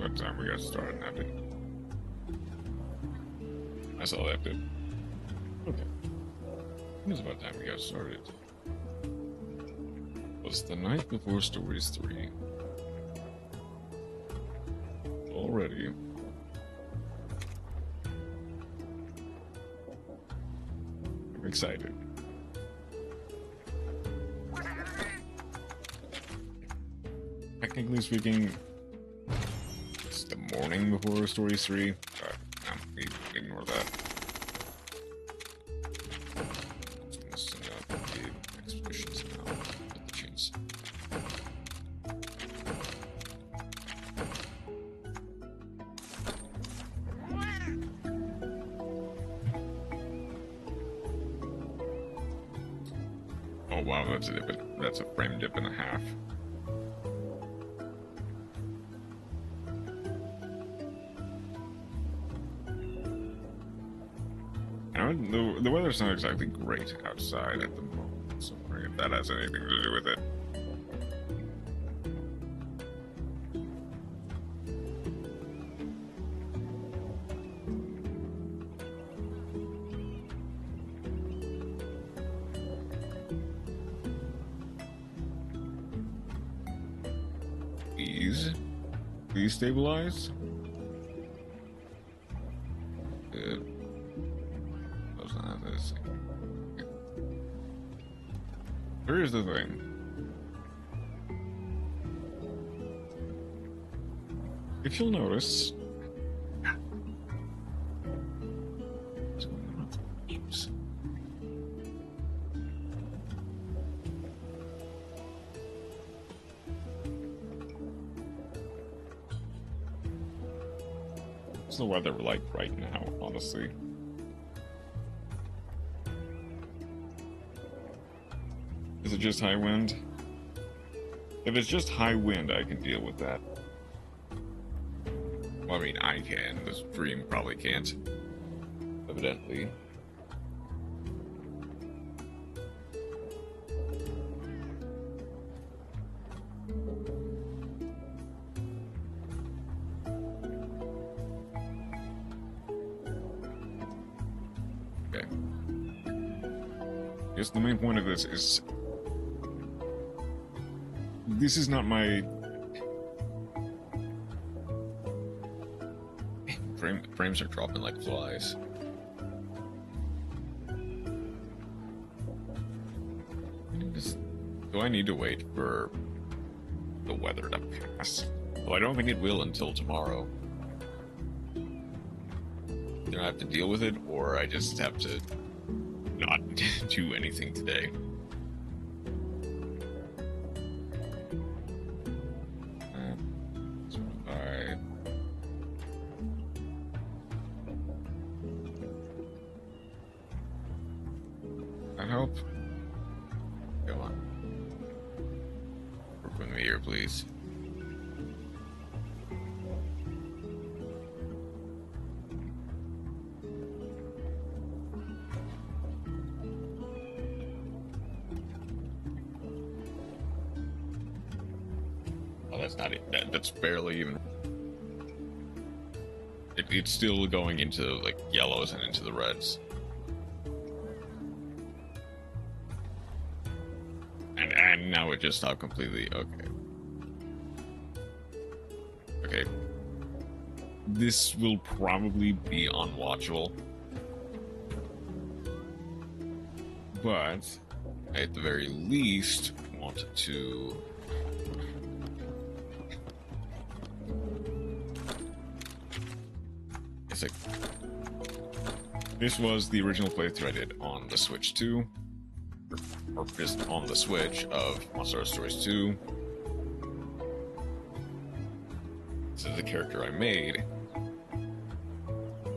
about time we got started, Nappy. I saw that bit. Okay. It's about time we got started. It was the night before Stories 3. Already. I'm excited. Technically speaking, it's the morning before Stories 3, but we ignore that. Just gonna send out the expeditions now. Get the chance. Oh wow, that's a frame dip and a half. The weather's not exactly great outside at the moment, so I'm wondering if that has anything to do with it. Please stabilize. Good. Here's the thing. If you'll notice, what's going on? Oops. What's the weather like right now, honestly? Is it just high wind? If it's just high wind, I can deal with that. Well, I mean, I can. The stream probably can't. Evidently. Okay. I guess the main point of this is this is not my frames are dropping like flies. Do I need to wait for the weather to pass? Well, I don't think it will until tomorrow. Either I have to deal with it, or I just have to not do anything today. Help. Come on. Work with me here, please. Oh, that's not it. That's barely even. It's still going into like yellows and into the reds. And now it just stopped completely. Okay. Okay. This will probably be unwatchable. But I at the very least want to it's like this was the original playthrough I did on the Switch 2. Or just on the Switch of Monster Stories 2. This is the character I made.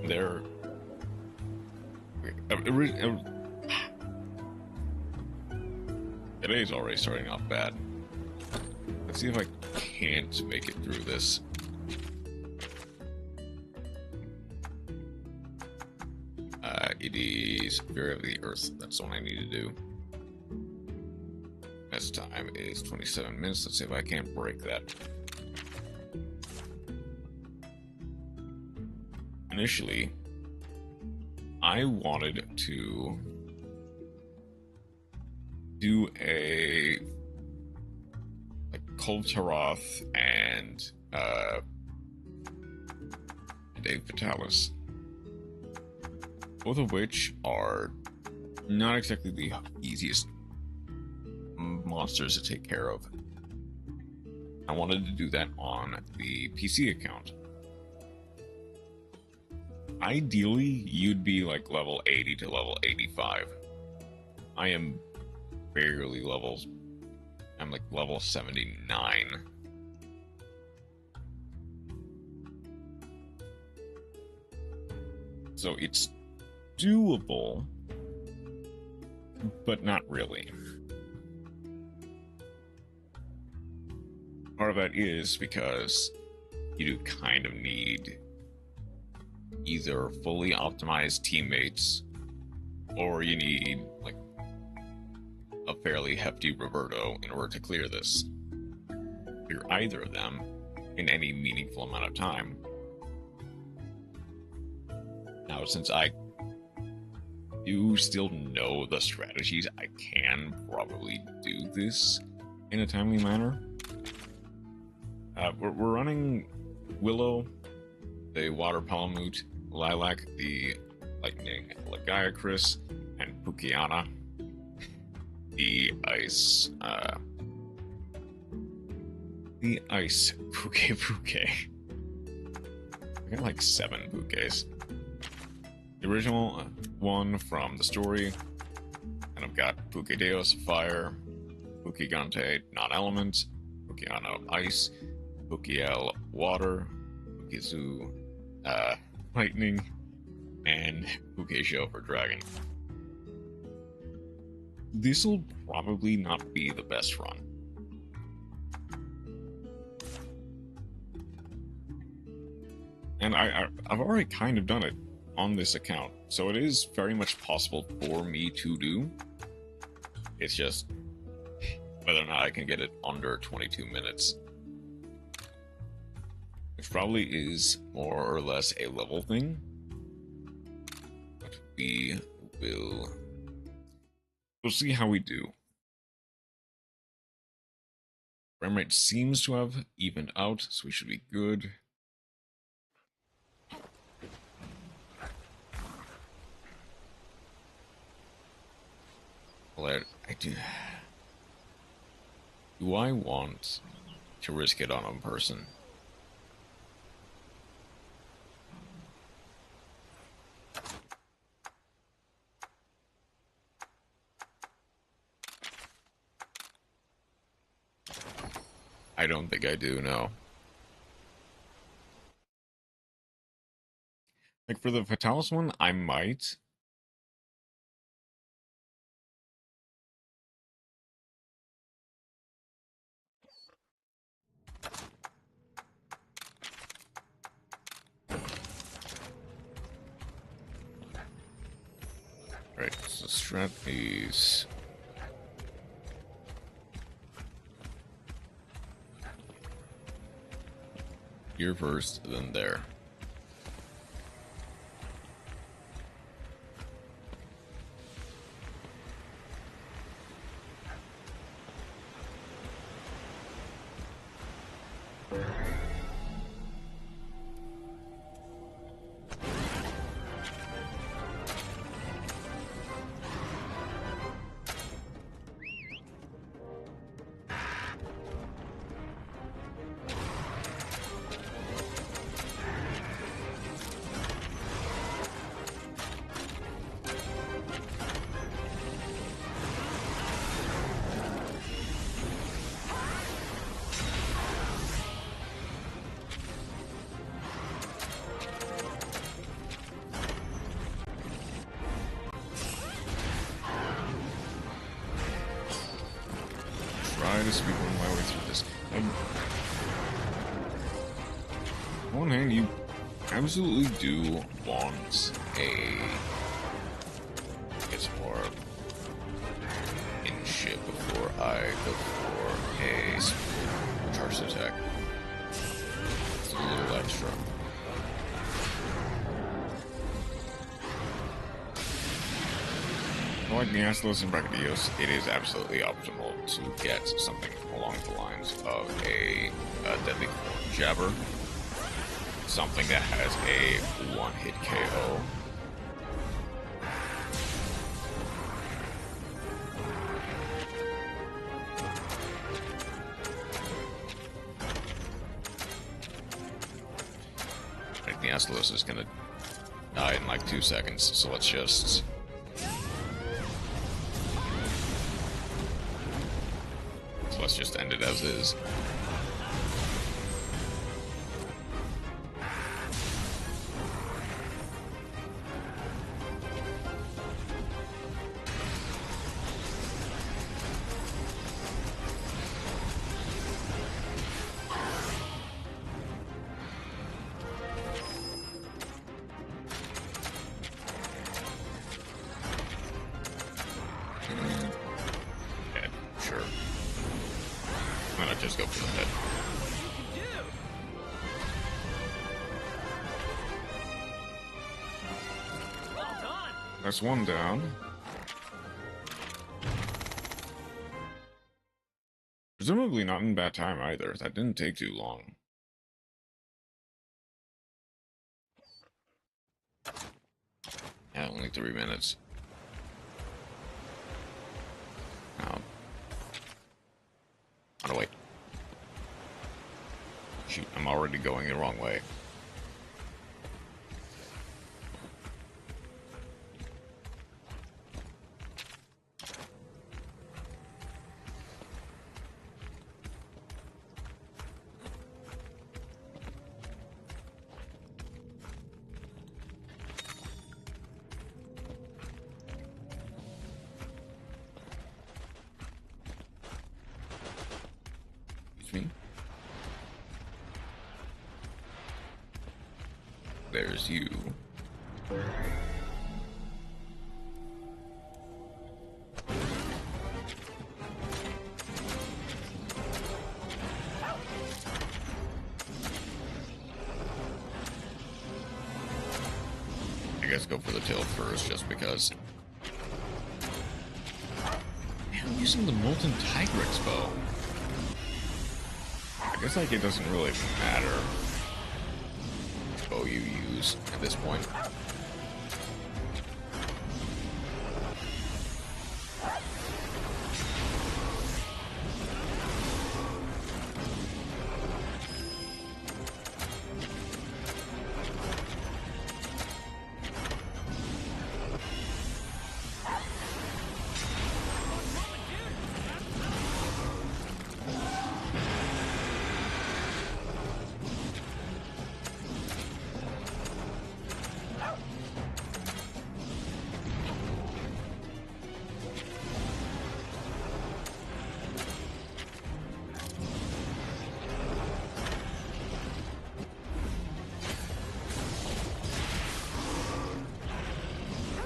They're today's already starting off bad. Let's see if I can't make it through this. It is Fear of the Earth. That's the one I need to do. Best time is 27 minutes. Let's see if I can't break that. initially, I wanted to do a Kultaroth and Dave Vitalis, both of which are not exactly the easiest monsters to take care of. I wanted to do that on the PC account. Ideally, you'd be like level 80 to level 85. I am barely levels. I'm like level 79. So it's doable, but not really. Part of that is because you do kind of need either fully optimized teammates, or you need like a fairly hefty Roberto in order to clear this. If you're either of them in any meaningful amount of time. Now, since I do still know the strategies, I can probably do this in a timely manner. We're running Willow, the Water Palamute, Lilac, the Lightning Lagiacris, and Pukiana, the Ice Puke. I got like 7 Pukes. The original one from the story, and I've got Pukedeos Fire, Pukigante Non-Element, Pukiano Ice, Pukiel Water, Pukizu Lightning, and Pukesho for Dragon. This'll probably not be the best run. And I've already kind of done it on this account, so it is very much possible for me to do. It's just whether or not I can get it under 22 minutes. Which probably is more or less a level thing. But we'll see how we do. Frame rate seems to have evened out, so we should be good. Do I want to risk it on a person? I don't think I do, no. Like for the Fatalis one, I might. Right, so strat these. Here first, then there. Try to speedrun my way through this. On one hand, you absolutely do want a... It's more in shit before I go for a charged attack. It's a little extra. Like the Astalos and Brachydios, it is absolutely optimal to get something along the lines of a Deadly Jabber. Something that has a one-hit KO. Like the Astalos is gonna die in like 2 seconds, so let's just... let's just end it as is. Just go for the head. Well done. That's one down. Presumably not in bad time either. That didn't take too long. Yeah, only 3 minutes. Now, oh, wait. Shoot, I'm already going the wrong way. Excuse me. There's you. I guess go for the tail first, just because. Man, I'm using the Molten Tigrex bow. I guess like it doesn't really matter which bow you use at this point.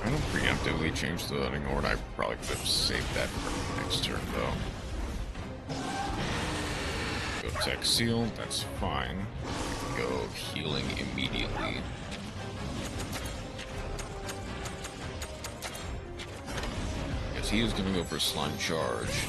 I don't preemptively change the hunting order. I probably could have saved that for next turn, though. Go Tech Seal, that's fine. Go healing immediately. Yes, he is going to go for Slime Charge.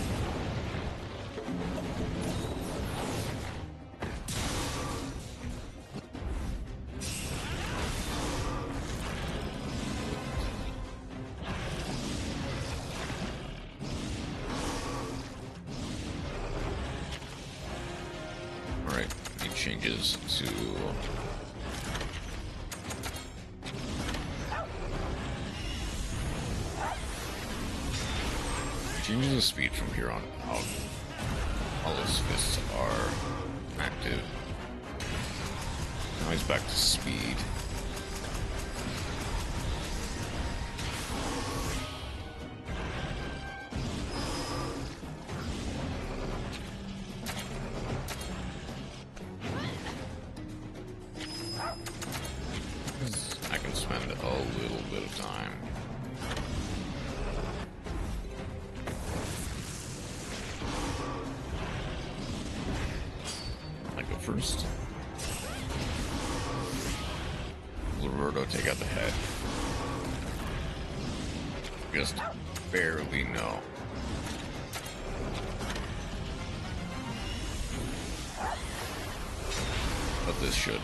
Changes to changes the speed from here on out. All his fists are active. Now he's back to speed. First. Roberto take out the head. Just barely no. But this should.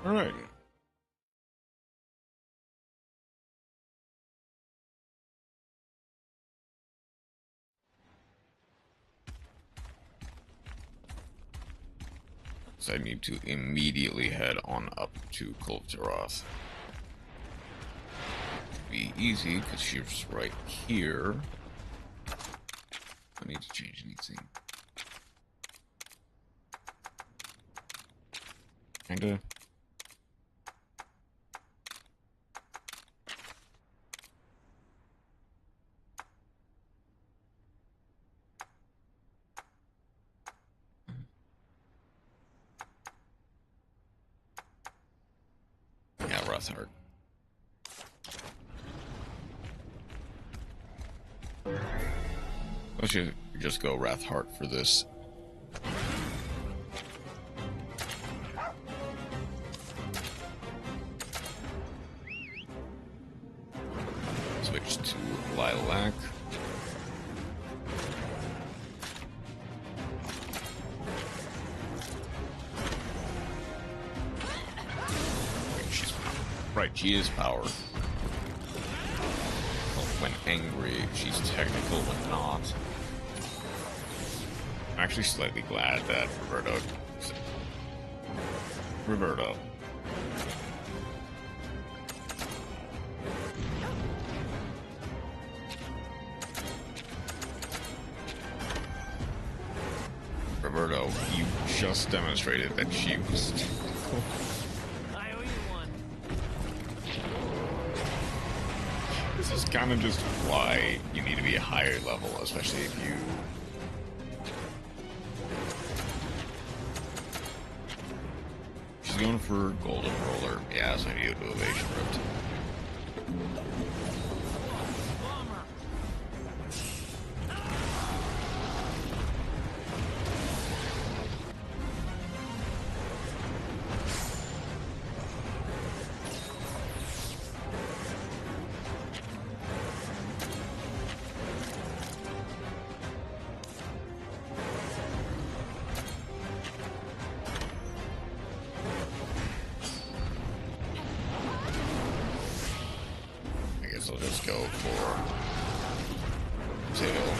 All right. So I need to immediately head on up to Kultaroth. Be easy because she's right here. I need to change anything. Kinda. Yeah, Rothhart. Let's just go Wrathheart for this. Switch to Lilac. Right, she is power. When angry, she's technical when not. I'm actually slightly glad that Roberto. Roberto, you just demonstrated that she was technical. This is kind of just why you need to be a higher level, especially if you... She's going for Golden Roller. Yeah, so I need to do Evasion Rift. I'll just go for Tail.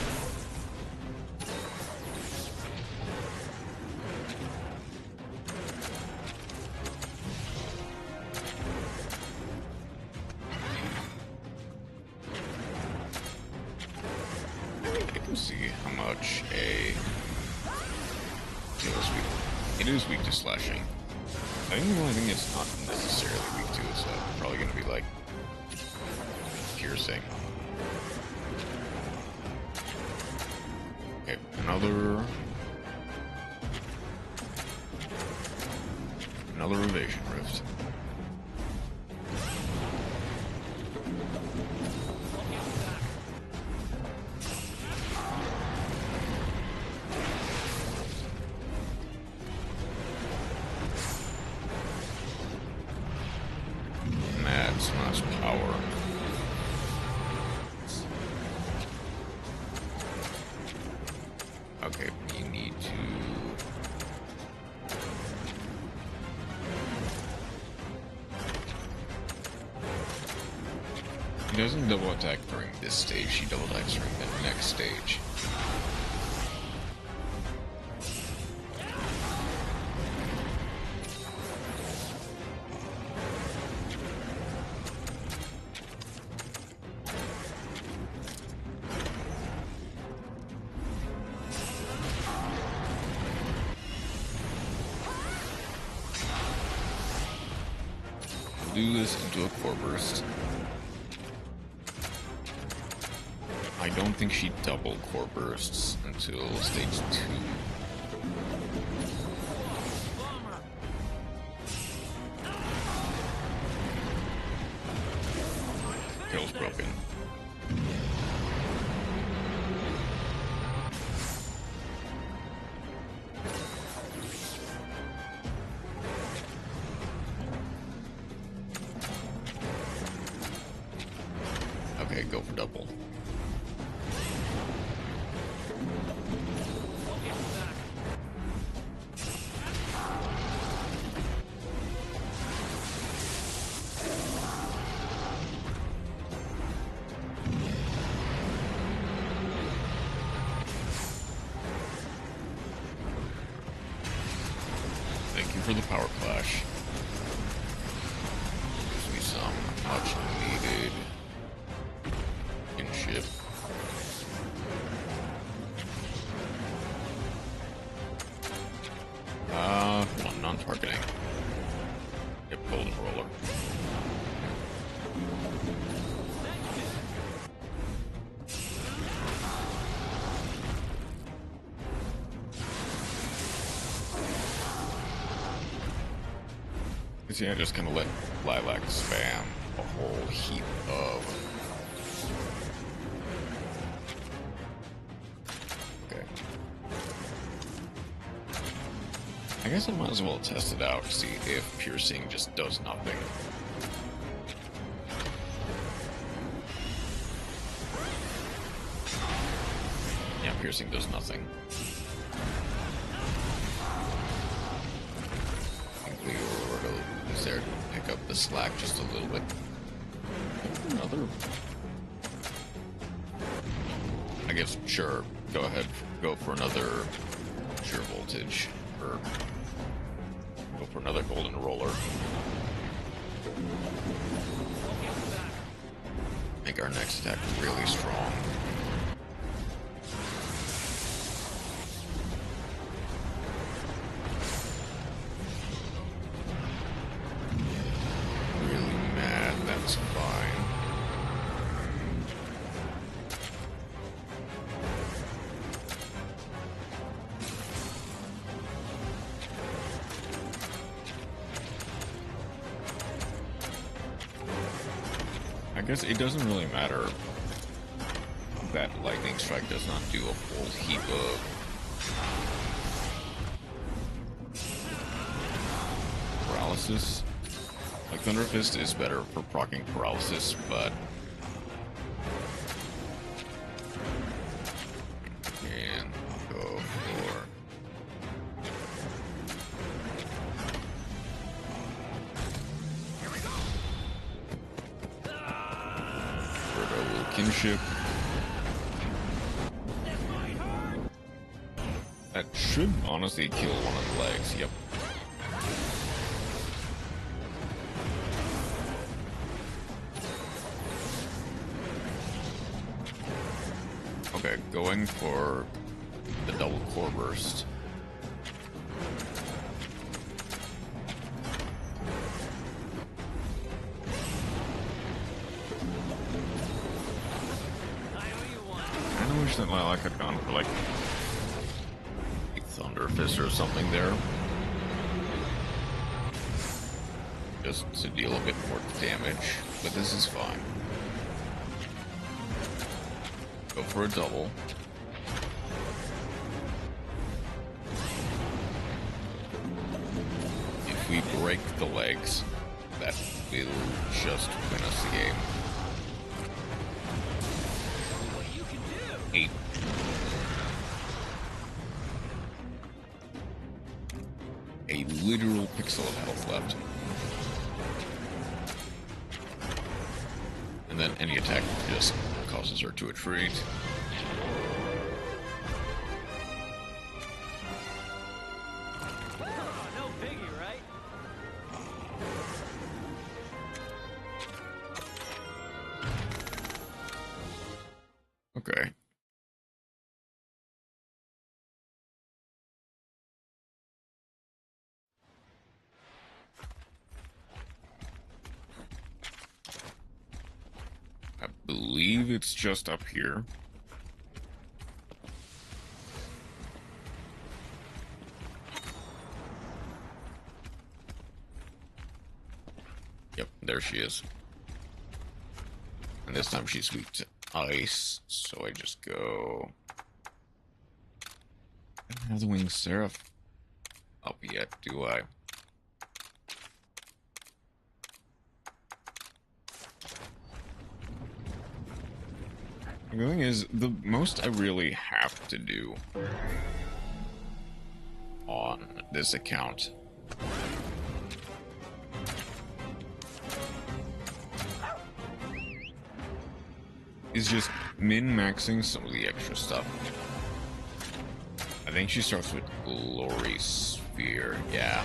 I can see how much a Tail is weak. It is weak to slashing. I think the only thing it's not necessarily weak to is probably going to be like piercing. Okay, another Evasion Rift. Mad Smash Power. Okay, you need to... She doesn't double attack during this stage, she double attacks during the next stage. Do this into a core burst. I I don't think she double core bursts until stage 2. Tail's broken. Okay, go for double. Thank you for the power clash. Gives me some much needed kinship. Come on, non-targeting. Yep, golden roller. See, I just kind of let Lilac spam a whole heap of... Okay. I guess I might as well test it out to see if piercing just does nothing. Yeah, piercing does nothing. There to pick up the slack just a little bit. Another. I guess, sure, go ahead, go for another sheer voltage, or go for another golden roller. Make our next attack really strong. I guess it doesn't really matter that lightning strike does not do a whole heap of paralysis. Like Thunder Fist is better for proccing paralysis, but and go for kinship. That should honestly kill one of the legs, yep. Okay, going for the double core burst. That Lilac had gone for like a Thunder Fist or something there, just to deal a bit more damage, but this is fine. Go for a double. If we break the legs, that will just win us the game. 8. A literal pixel of health left. And then any attack just causes her to retreat. No biggie, right? Okay. I believe it's just up here. there she is. And this time she's weak to ice, so I just go... I don't have the winged seraph up yet, do I? The thing is, the most I really have to do on this account is just min-maxing some of the extra stuff. I think she starts with Glory Sphere, yeah.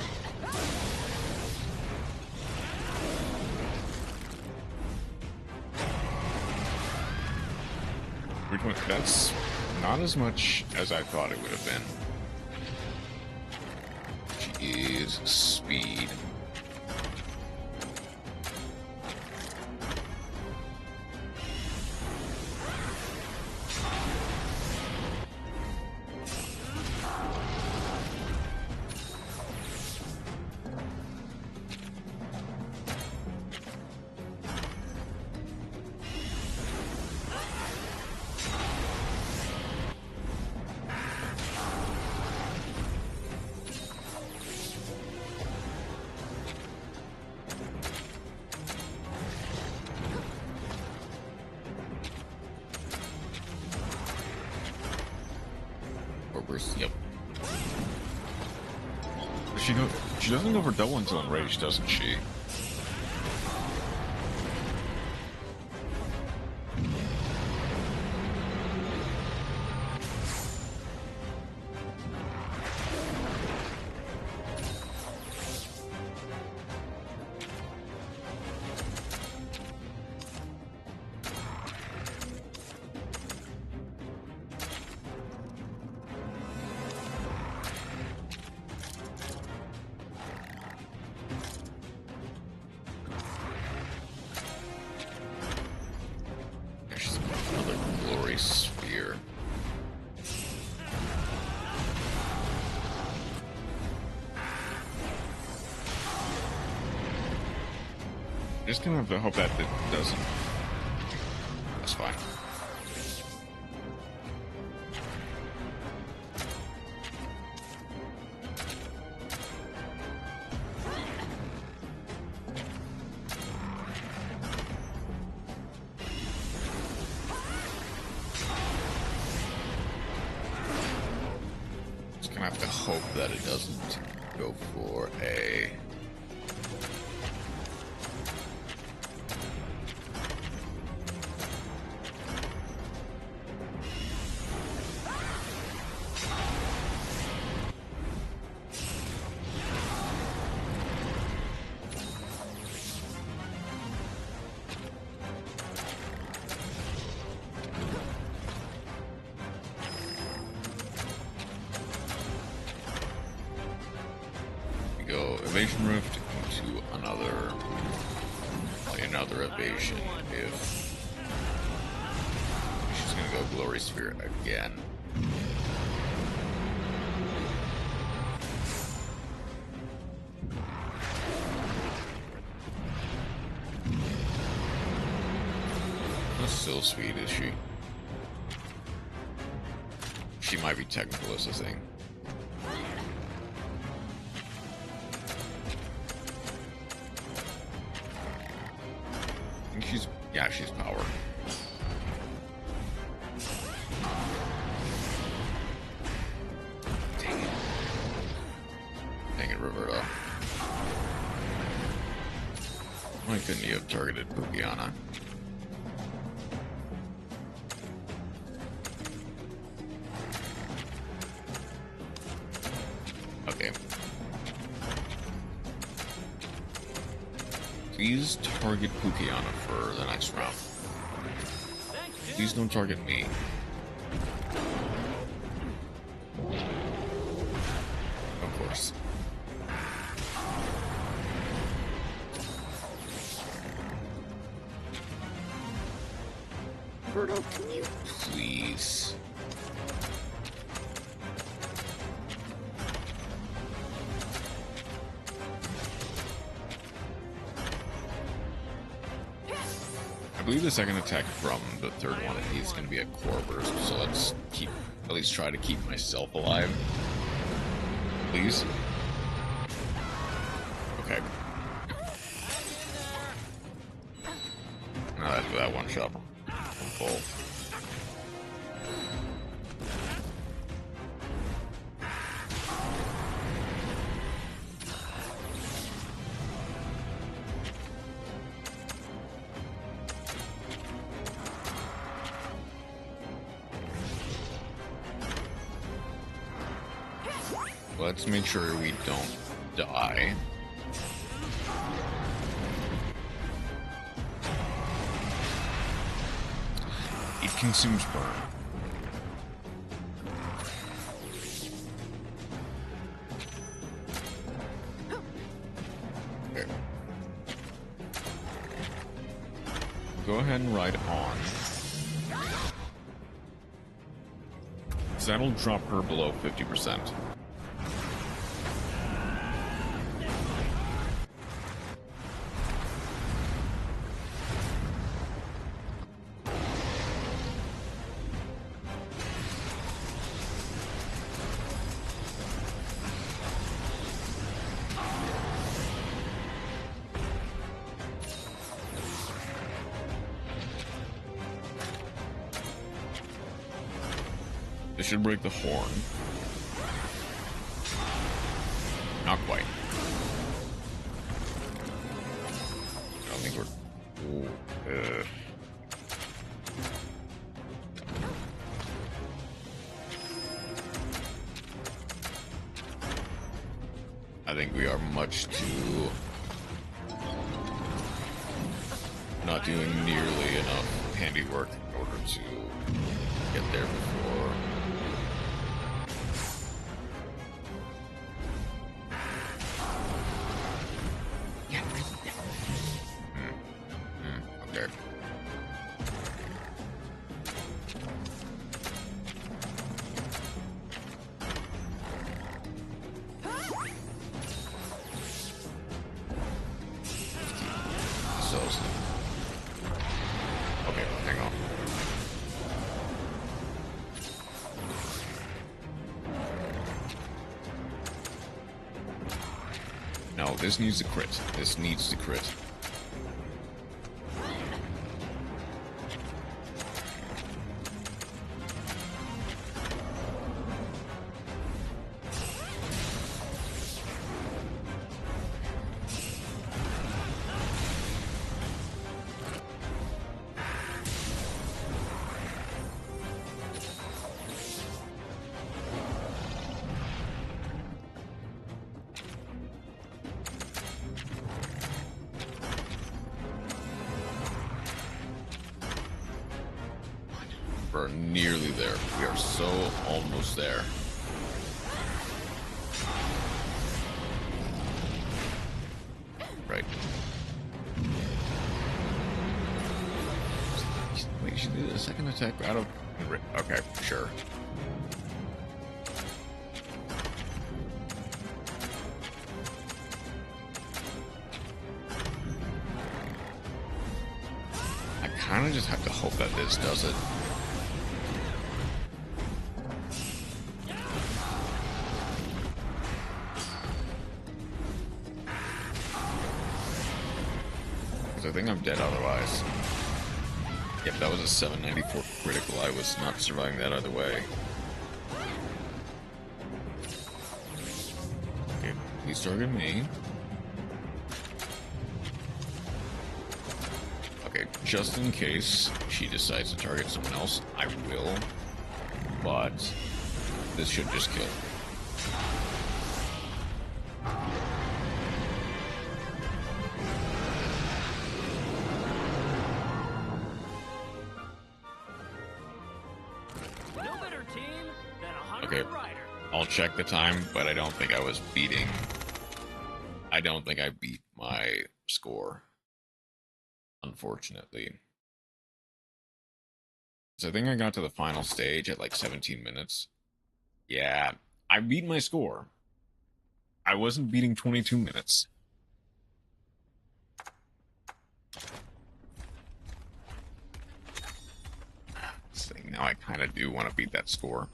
That's not as much as I thought it would have been. She is speed. Yep. She doesn't go for double into enrage, doesn't she? Sphere. Just gonna have to hope that it doesn't. That's fine. I have to hope that it doesn't go for a... Go evasion rift into another evasion if she's gonna go glory sphere again. How still speed is she? She might be technical as a thing. Yeah, she's power. Dang it. Dang it, Roberto. Why couldn't you have targeted Pukiana? Okay. Please target Pukiana for the next round. Please don't target me. Of course. Birdo, can you please? believe the second attack from the third one is going to be a core burst, so let's at least try to keep myself alive. Please. Okay. No, that one shot from full. Let's make sure we don't die. It consumes burn. Okay. Go ahead and ride on. So that'll drop her below 50%. This should break the horn. Not quite. I don't think we're... Ooh, I think we are much too... not doing nearly enough handiwork in order to get there before... Okay. Okay, hang on. No, this needs to crit. This needs to crit. We're nearly there. We are so almost there. Right. Wait, she did a second attack out of... Okay, sure. I kind of just have to hope that this does it. I think I'm dead otherwise. Yep, that was a 794 critical. I was not surviving that either way. Okay, please target me. Okay, just in case she decides to target someone else, I will. But this should just kill. Okay, I'll check the time, but I don't think I was beating... I don't think I beat my score, unfortunately. So I think I got to the final stage at like 17 minutes. Yeah, I beat my score. I wasn't beating 22 minutes. Now I kind of do want to beat that score.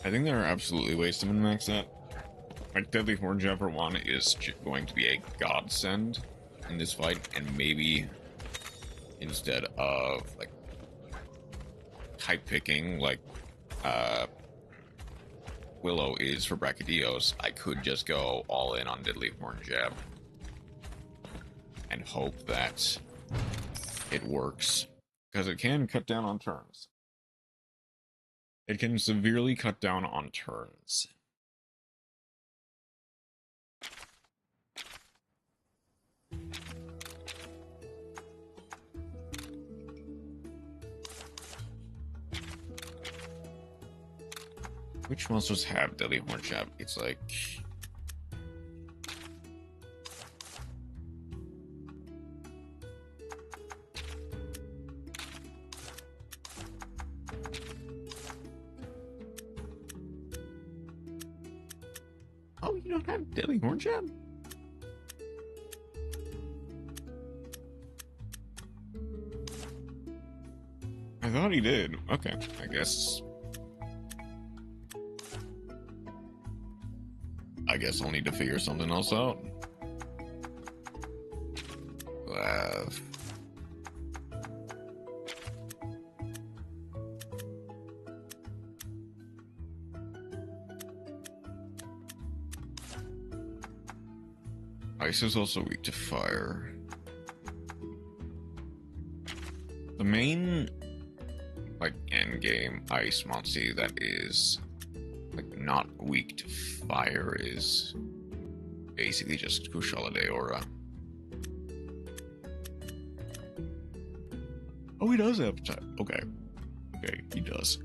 I think there are absolutely ways to min-max that. Like, Deadly Hornjabber 1 is going to be a godsend in this fight, and maybe instead of, like, type picking, like, Willow is for Brachydios, I could just go all in on Deadly Hornjab and hope that it works, because it can cut down on turns. It can severely cut down on turns. Which monsters have Deadly Hornjab? It's like... Oh, you don't have Deadly Hornjab? I thought he did. Okay, I guess I'll need to figure something else out. Ice is also weak to fire. The main, like, endgame ice Monty that is, like, not weak to fire is basically just Kushala Deora. Oh, he does have time. Okay. Okay, he does.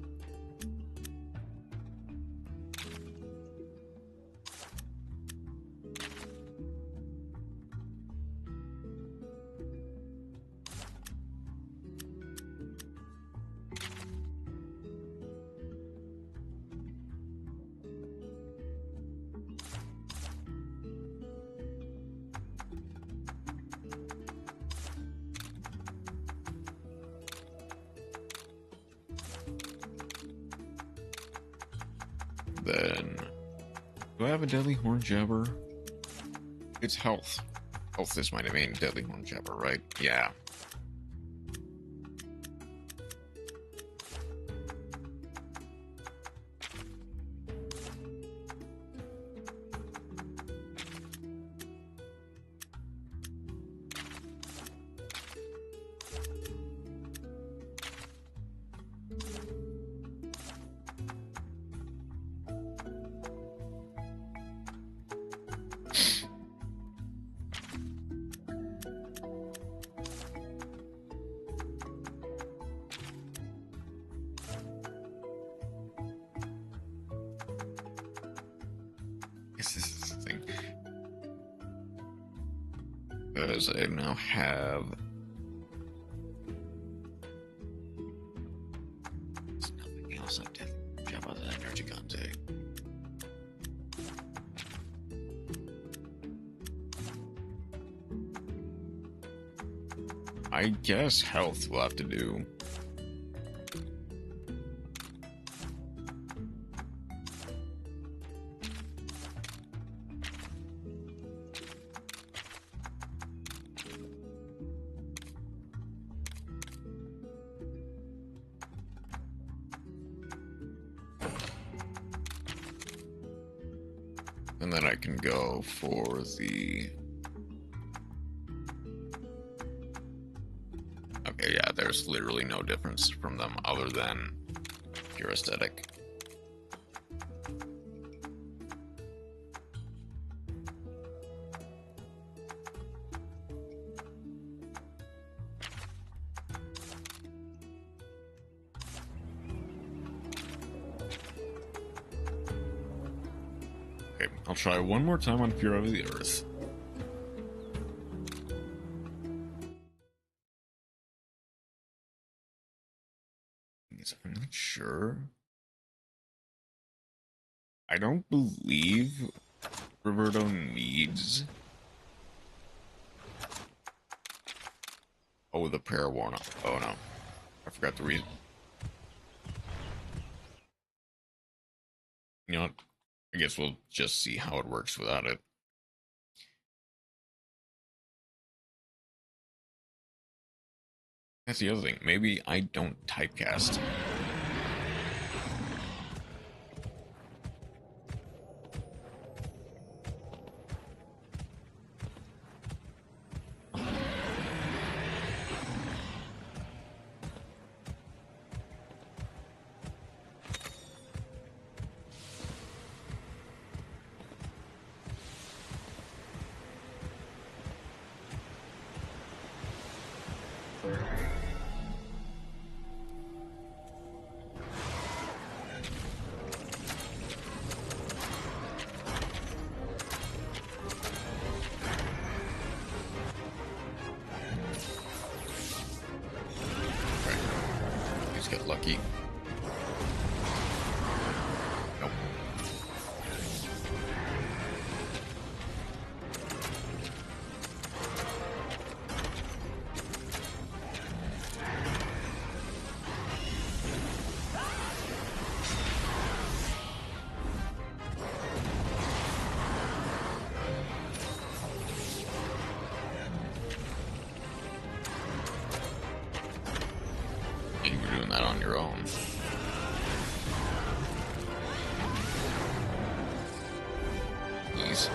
Then, do I have a Deadly Hornjabber? It's health. Health is my main Deadly Hornjabber, right? Yeah. This is the thing. Because I now have... There's nothing else I did. Jump out of Energy Conte. I guess health will have to do. And then I can go for the... Okay, yeah, there's literally no difference from them other than pure aesthetic. Okay, I'll try one more time on Pure of the Earth. So I'm not sure. I don't believe Roberto needs. Oh, the prayer warning. Oh no, I forgot to read. You know what? I guess we'll just see how it works without it. That's the other thing. Maybe I don't typecast. Get lucky. Nope. You were doing that on your own. Please.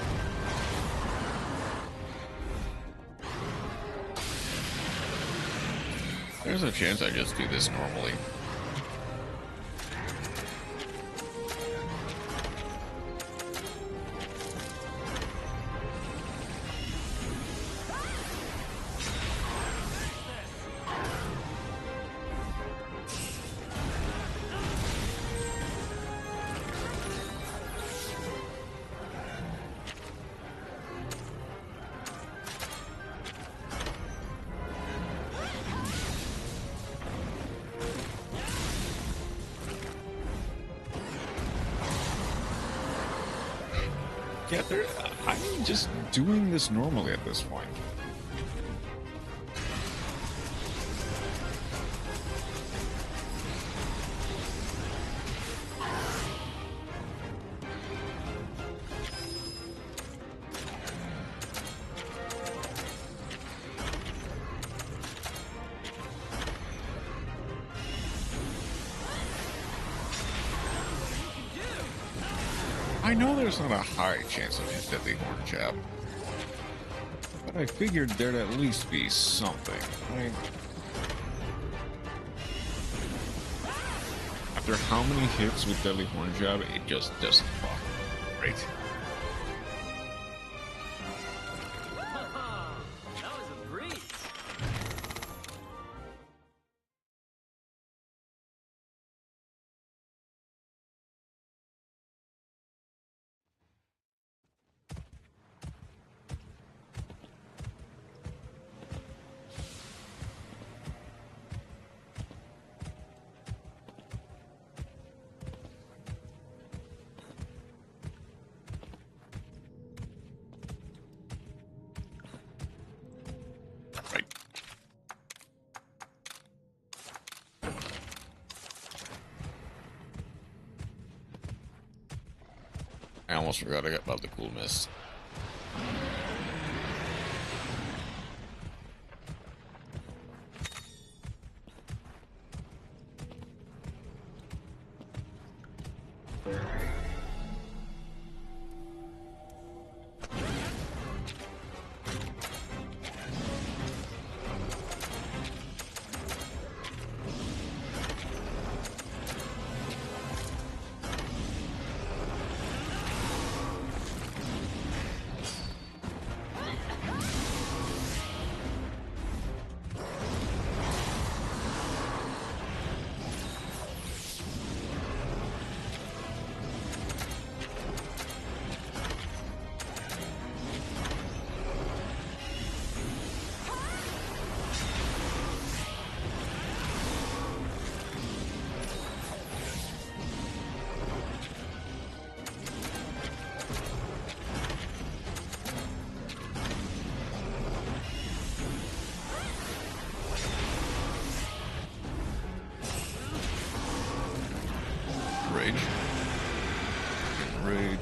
There's a chance I just do this normally. Yeah, I'm just doing this normally at this point. I know there's not a high chance of his deadly horn jab, but I figured there'd at least be something. After how many hits with deadly horn jab, it just doesn't fuck. Right? That was a breeze. Right. I almost forgot about the cool mist.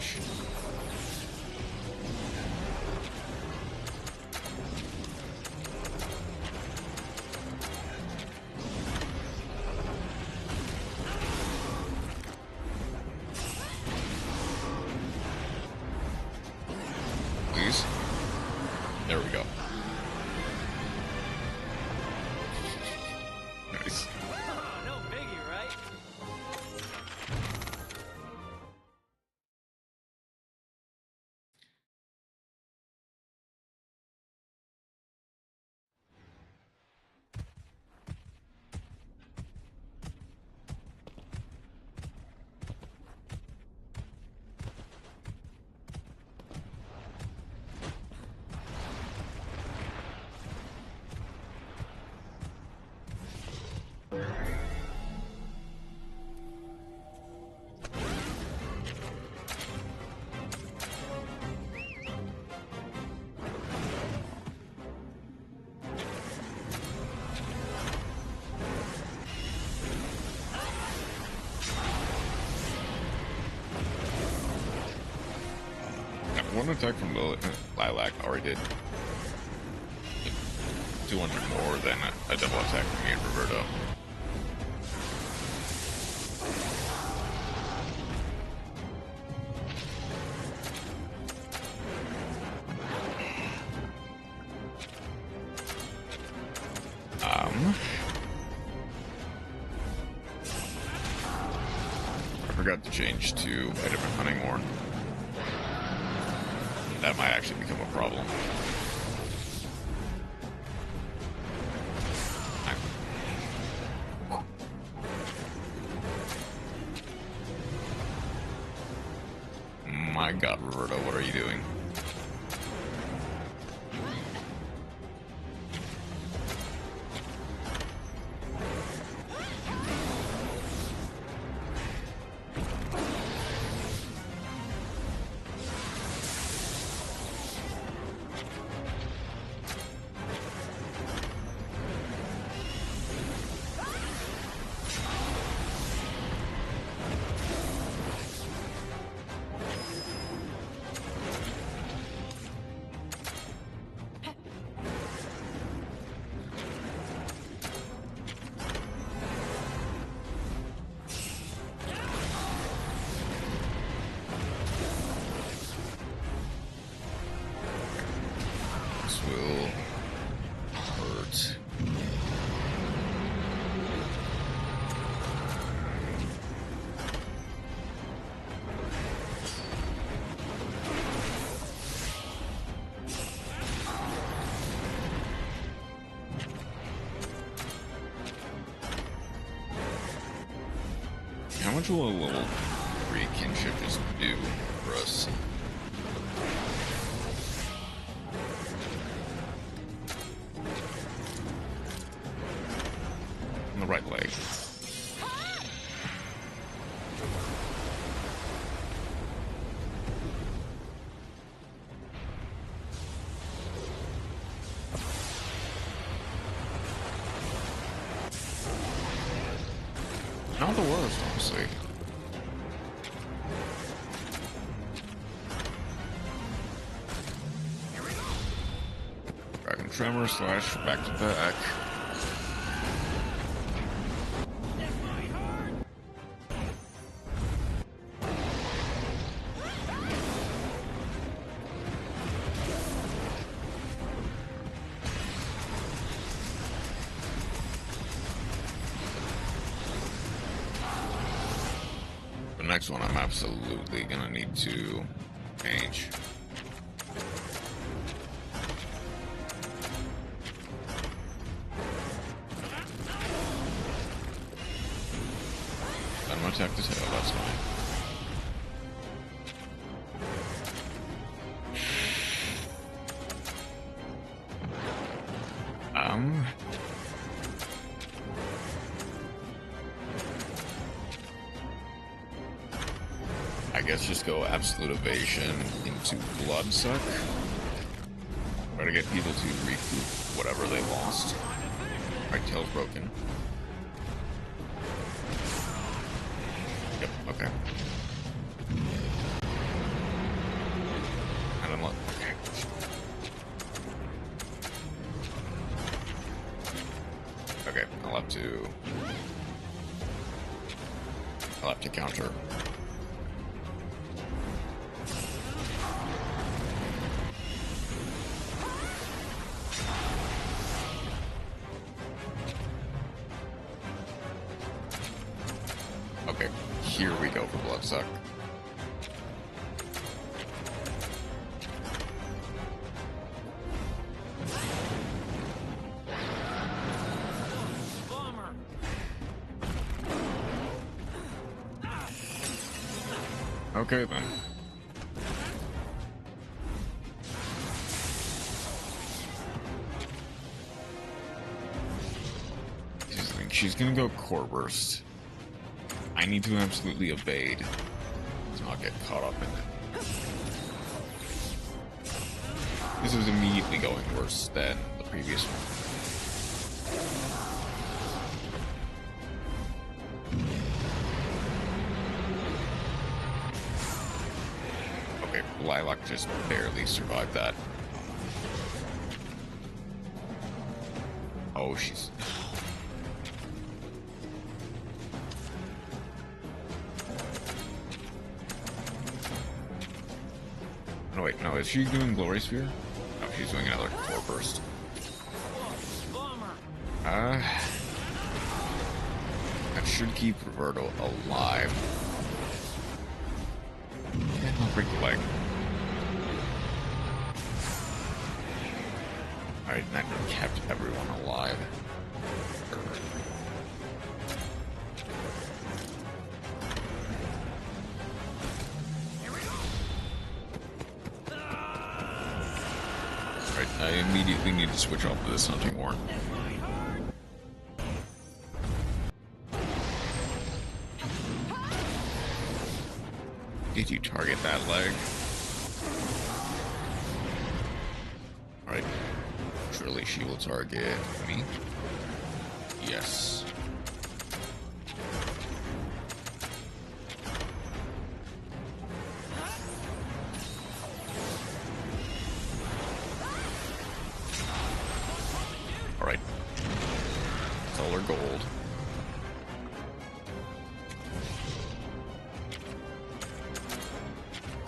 damage. Please. There we go. Nice. No biggie, right? One attack from Lilac already did 200 more than a double attack from me and Roberto. I forgot to change to a different hunting horn. That might actually become a problem. My God, Roberto, what are you doing? Will hurt. How much will a level 3 kinship just do for us? The right leg. Not the worst, honestly. Dragon Tremor slash back to back. Next one I'm absolutely gonna need to change. I'm gonna attack the tail, that's fine. I guess just go absolute evasion into bloodsuck. Try to get people to recoup whatever they lost. Right, tail's broken. Yep, okay. Okay, I'll have to counter. Okay, here we go for Bloodsuck. Okay then. She's gonna go Core Burst. I need to absolutely evade to not get caught up in it. This is immediately going worse than the previous one. Okay, Lilac just barely survived that. Oh, she's... No, wait, no, is she doing Glory Sphere? No, she's doing another Core Burst. That should keep Roberto alive. Yeah, I'll break the leg. Alright, that kept everyone alive. Alright, I immediately need to switch off to this hunting horn. Did you target that leg? Alright. Surely she will target me. Yes. Alright. It's all her gold.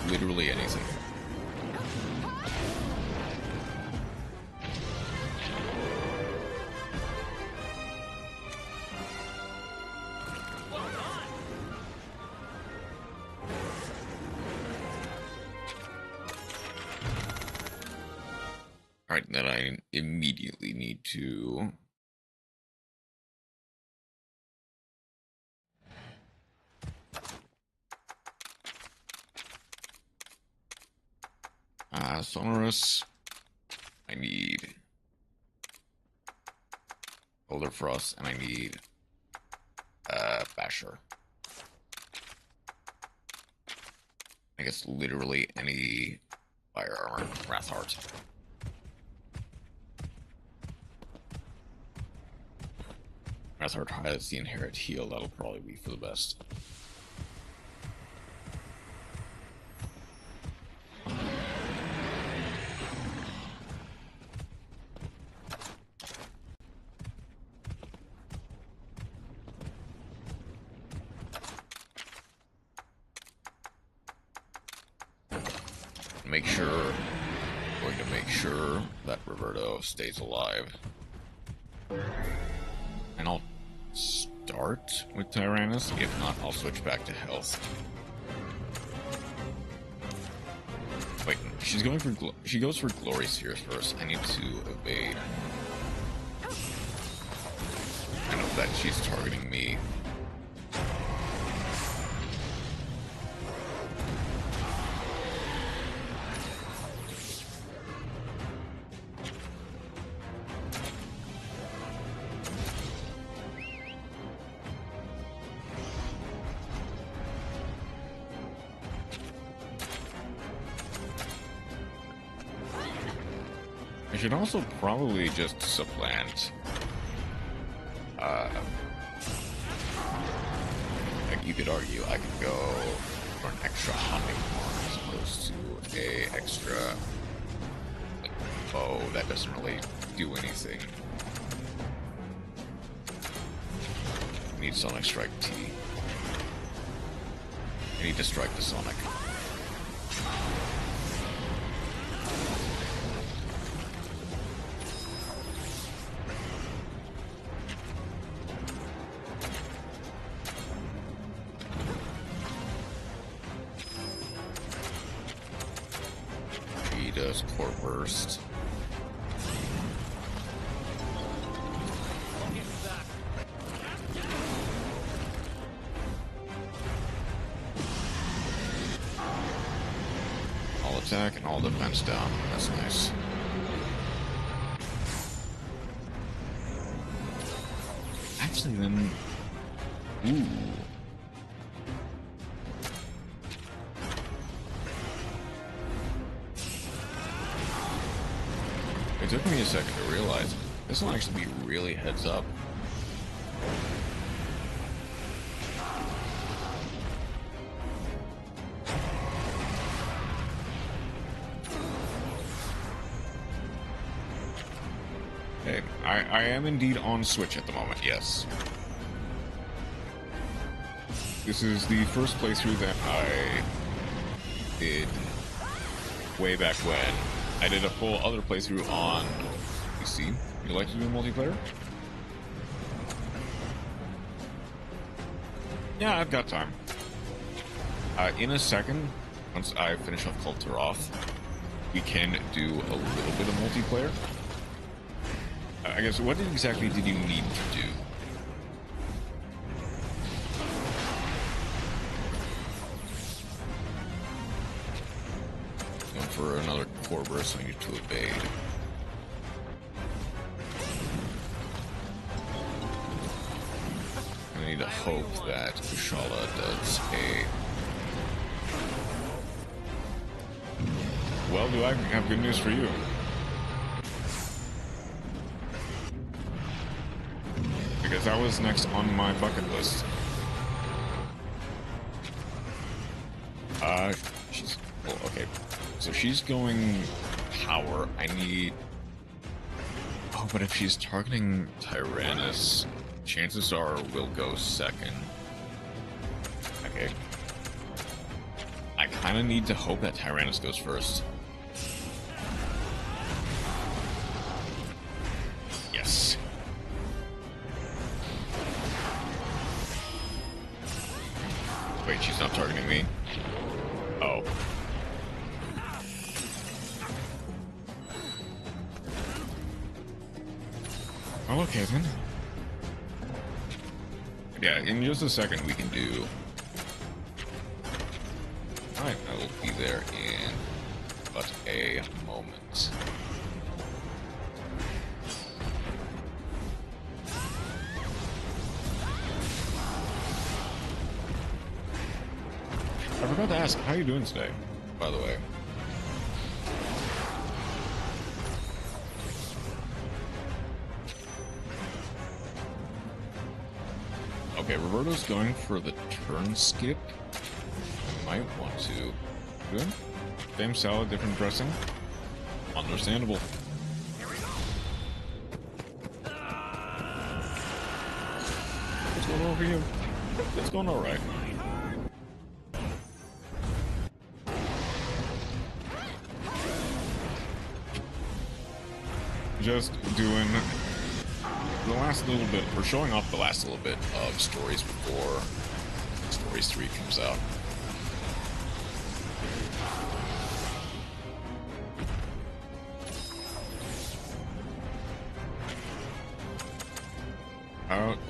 Literally anything. Alright, then I immediately need to... Sonorous. I need Boulder Frost, and I need Basher. I guess literally any fire armor. Wrathheart. Wrathheart has the inherent heal. That'll probably be for the best. Going to make sure that Roberto stays alive. And I'll start with Tyrannus. If not, I'll switch back to health. Wait, she goes for Glory Spheres first. I need to evade. I know that she's targeting me. I should also probably just supplant. Like you could argue I could go for an extra hunting horn as opposed to a extra like, bow that doesn't really do anything. I need Sonic Strike T. I need to strike the Sonic. He does Core Burst. Attack and all defense down. That's nice. Actually, then... Ooh. It took me a second to realize this will actually be really heads up. I am indeed on Switch at the moment, yes. This is the first playthrough that I did way back when. I did a full other playthrough on PC. You like to do multiplayer? Yeah, I've got time. In a second, once I finish off Culture off, we can do a little bit of multiplayer. I guess, what exactly did you need to do? Going for another core burst, I need to evade. I need to hope that Kushala does a... Well, do I have good news for you? Because that was next on my bucket list. She's... Well, okay. So she's going power. I need... Oh, but if she's targeting Tyrannus, chances are we'll go second. Okay. I kind of need to hope that Tyrannus goes first. Yes. Wait, she's not targeting me? Oh. Oh, okay then. Yeah, in just a second we can do... Alright, I will be there in but a moment. I forgot to ask, how are you doing today, by the way? Okay, Roberto's going for the turn skip. I might want to. Good. Same salad, different dressing. Understandable. What's going on for you? It's going alright. Just doing the last little bit, or showing off the last little bit of Stories before Stories 3 comes out.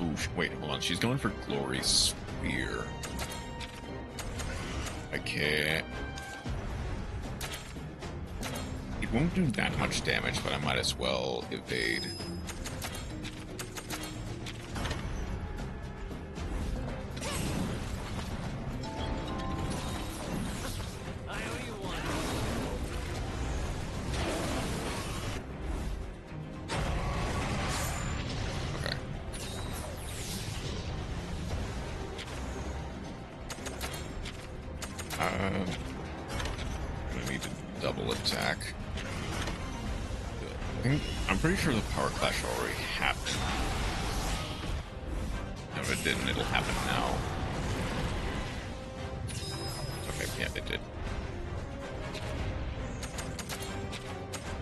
Ooh, wait, hold on. She's going for Glory Sphere. I can't. It won't do that much damage, but I might as well evade. Gonna need to double attack. I'm pretty sure the power clash already happened. No, if it didn't, it'll happen now. Okay, yeah, it did.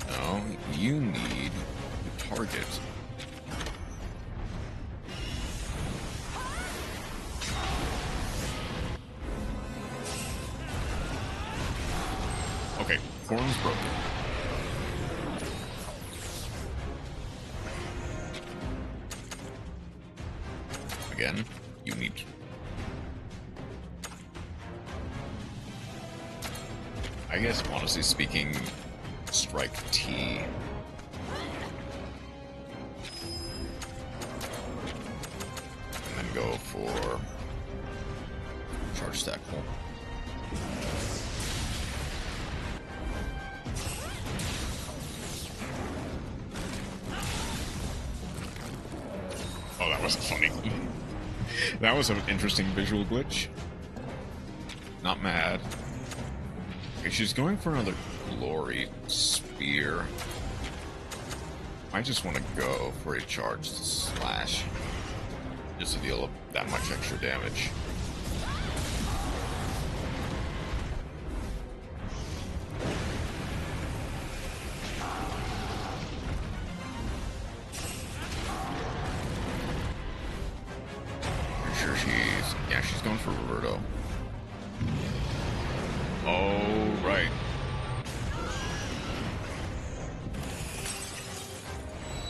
No, you need to target. Okay, form's broken. Again, you need to... I guess, honestly speaking, strike T. And then go for charge stack pull. Oh, that wasn't funny. That was an interesting visual glitch. Not mad. Okay, she's going for another glory spear. I just want to go for a charged slash. Just to deal that much extra damage. She's going for Roberto. Oh, right.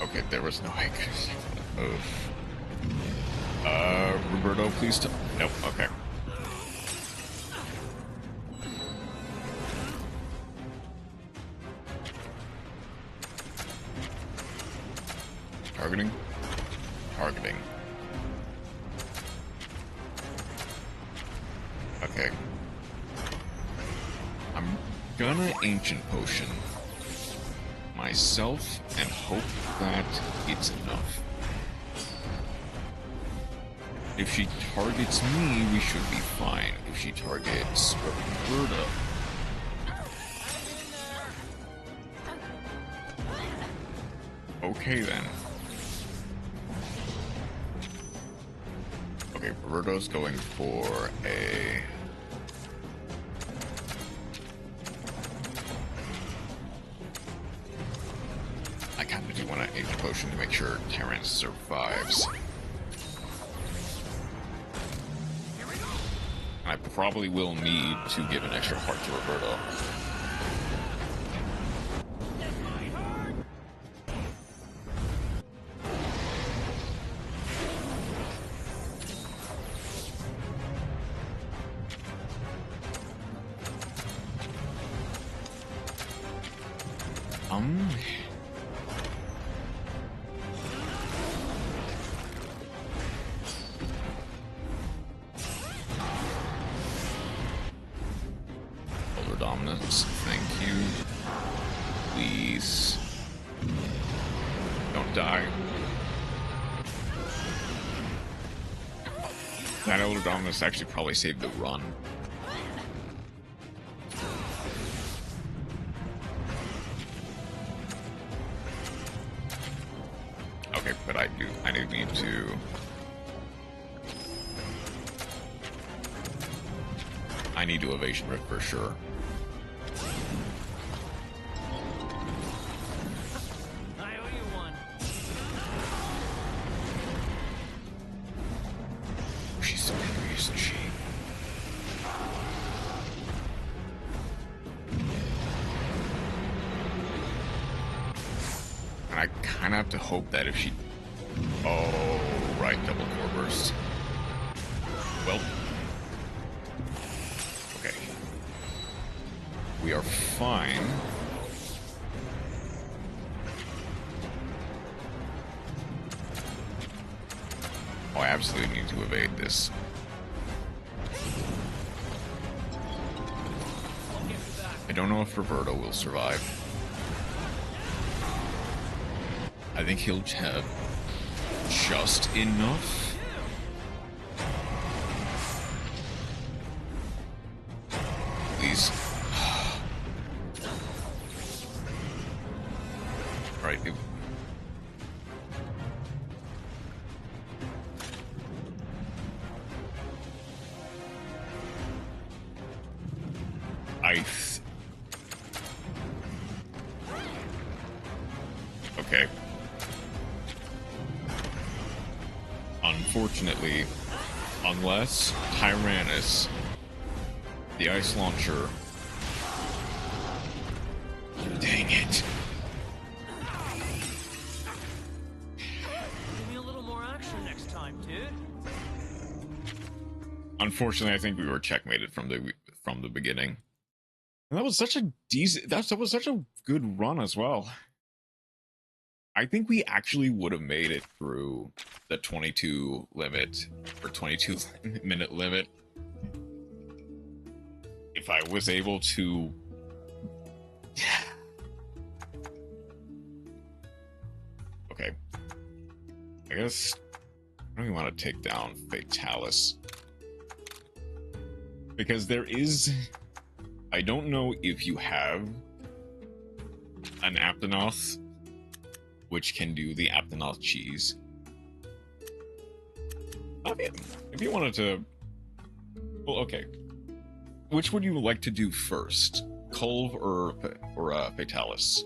Okay, there was no I could. Roberto, please. Nope. Okay. Targeting. Targeting. Okay. I'm gonna Ancient Potion myself and hope that it's enough. If she targets me, we should be fine. If she targets Roberta... Okay then. Okay, Roberto's going for a... I kind of do want an Ancient Potion to make sure Terrence survives. I probably will need to give an extra heart to Roberto. Dominance, thank you. Please. Don't die. That Elder Dominus actually probably saved the run. Okay, but I do need to... I need to Evasion Rift for sure. I kind of have to hope that if she... Oh, right, double core burst. Well. Okay. We are fine. Oh, I absolutely need to evade this. I don't know if Roberto will survive. I think he'll have just enough. Okay. Unfortunately, unless Tyrannus, the ice launcher... Dang it. Give me a little more action next time, dude. Unfortunately, I think we were checkmated from the beginning. And that was such a decent... That was such a good run as well. I think we actually would have made it through the 22 limit, or 22-minute limit, if I was able to... Okay. I guess I don't even want to take down Fatalis. Because there is... I don't know if you have an Aptonoth which can do the Aptonoth cheese. If you wanted to... Well, okay. Which would you like to do first? Culve or Fatalis?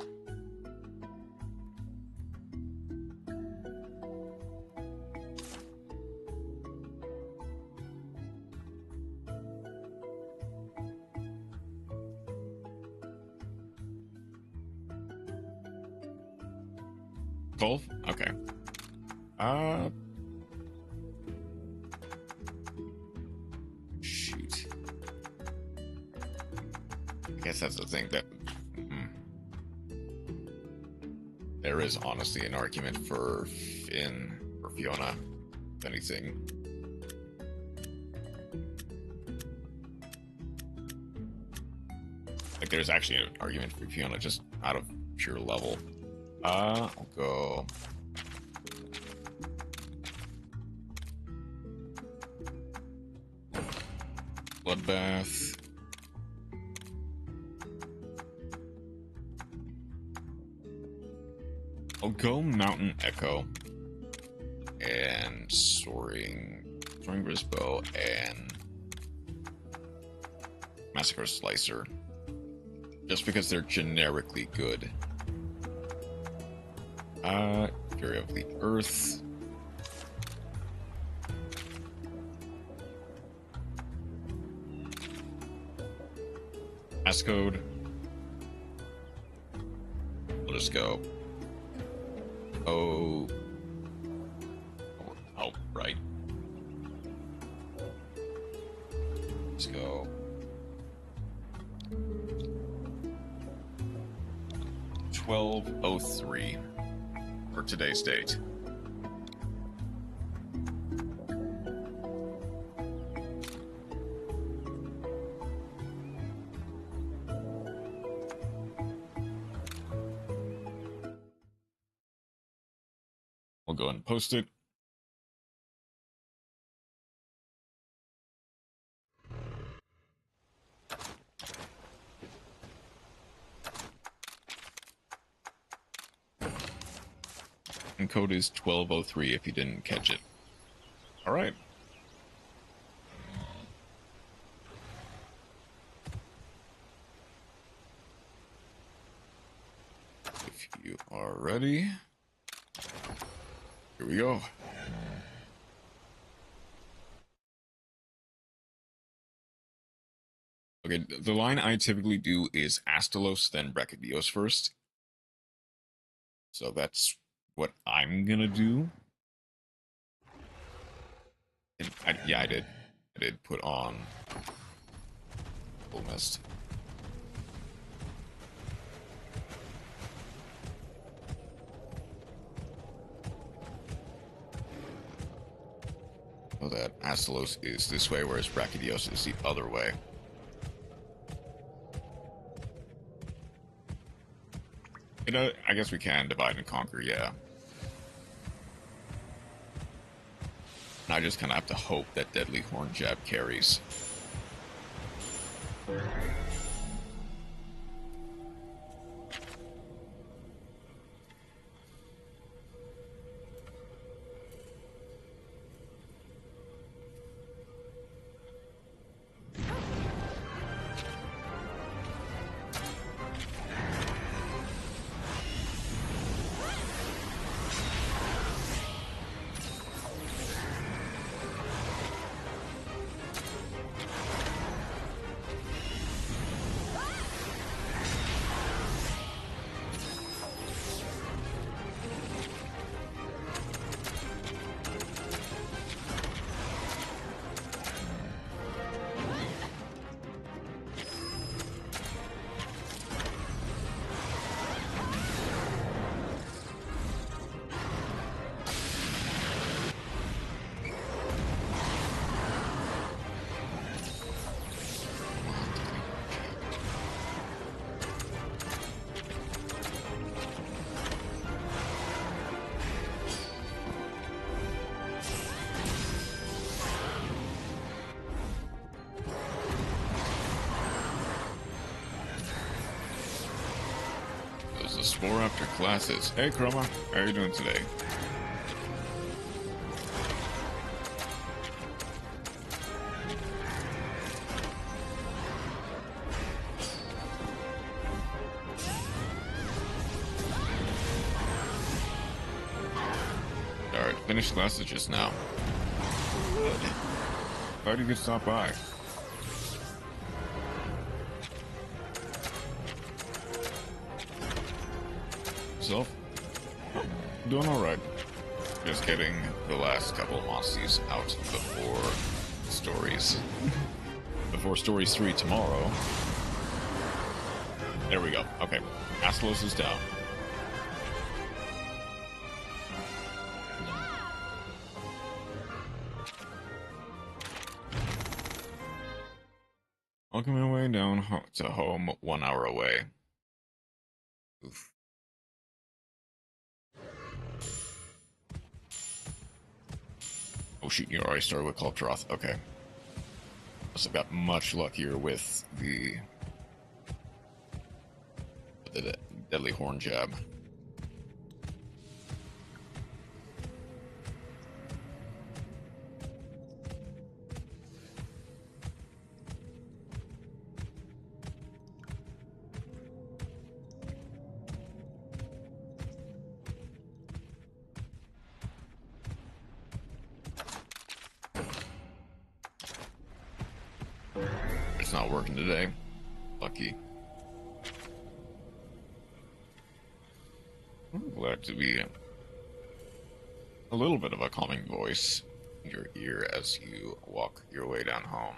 Culve? Okay. Shoot. I guess that's the thing that... There is honestly an argument for Finn or Fiona, if anything. Like, there's actually an argument for Fiona just out of pure level. I'll go... Bloodbath. I'll go Mountain Echo. And Soaring Grisbow and Massacre Slicer. Just because they're generically good. Fury of the Earth. Passcode. We'll just go. Oh, right. Let's go. $12.03 for today's date. We'll go ahead and post it. And code is 1203 if you didn't catch it. All right. If you are ready, here we go. Okay, the line I typically do is Astalos, then Brachydios first. So that's what I'm gonna do. Yeah, I did. I did put on Full Mist. So that Astalos is this way, whereas Brachydios is the other way. You know, I guess we can divide and conquer, yeah. And I just kind of have to hope that Deadly Horn Jab carries. Spore after classes. Hey, Chroma. How are you doing today? Alright, finished classes just now. Good. Glad you could stop by. Self? Doing alright. Just getting the last couple of monsters out before Stories. Before Stories 3 tomorrow. There we go. Okay. Astalos is down. Welcome my way down to home 1 hour away. Oof. Oh shoot, you already started with Cultroth. Okay. Must have got much luckier with the deadly horn jab. It's not working today. Lucky. I'm glad to be a little bit of a calming voice in your ear as you walk your way down home.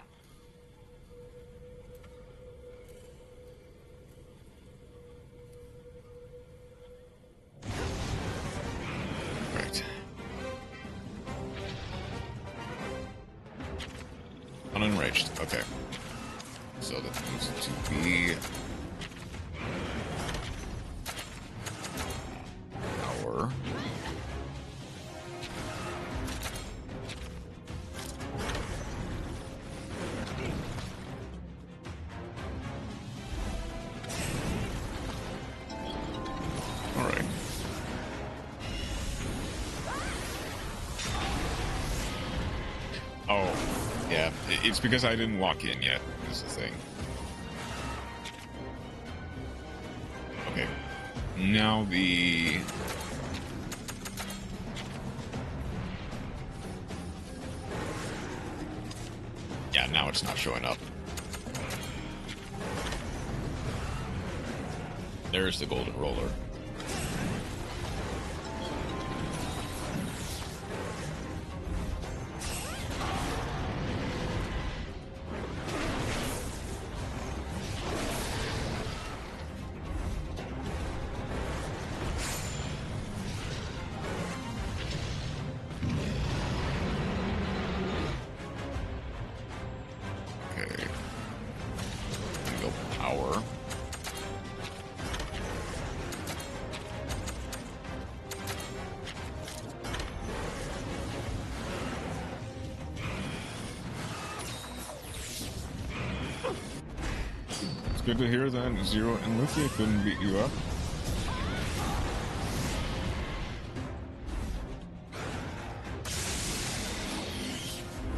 Right. Unenraged. Okay. So that needs to be our all right. Oh, yeah. It's because I didn't walk in yet. Is the thing. Okay. Now the yeah, now it's not showing up. There's the golden roller. Good to hear that Zero and Lucia couldn't beat you up.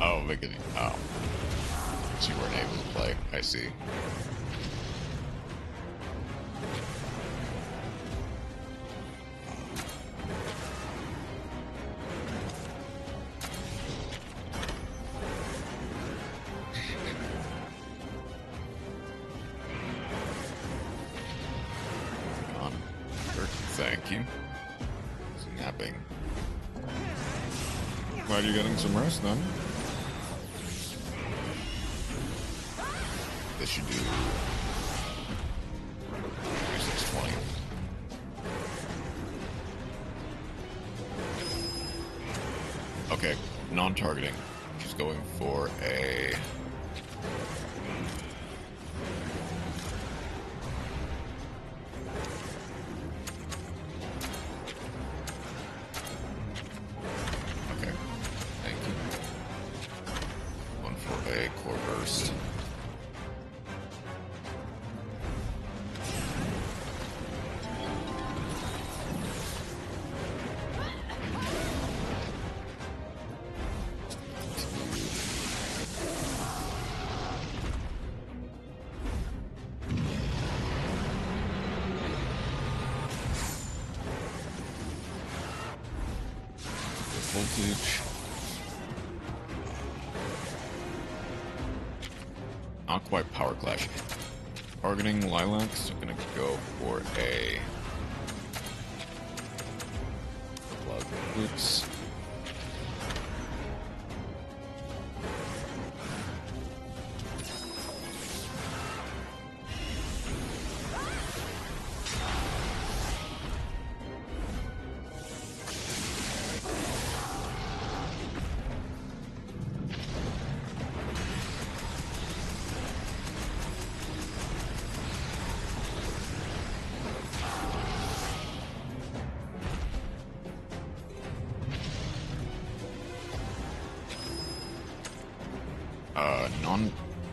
Oh, look at it. Oh. So you weren't able to play. I see. Thank you. Snapping. Glad you're getting some rest then. This should do 620. Okay, non-targeting. She's going for a voltage. Not quite power clash. Targeting Lilac, so I'm gonna go for a plug boots.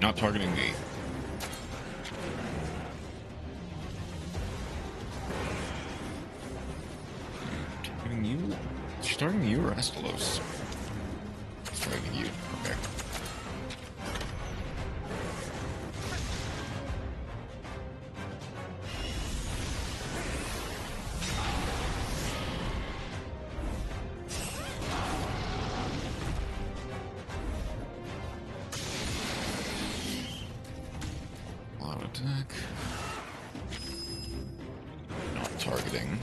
Not targeting me. Targeting you? She's targeting you or Estelos? She's targeting you. Okay. Attack. Not targeting.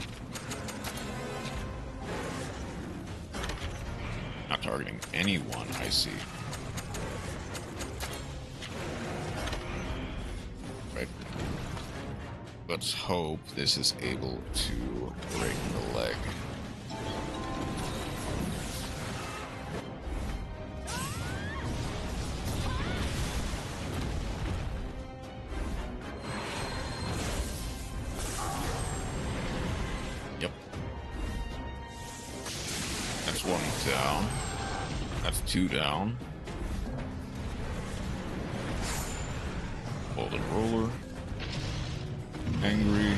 Not targeting anyone, I see. Right. Let's hope this is able to break the leg. Down. That's 2 down. Golden roller. Angry.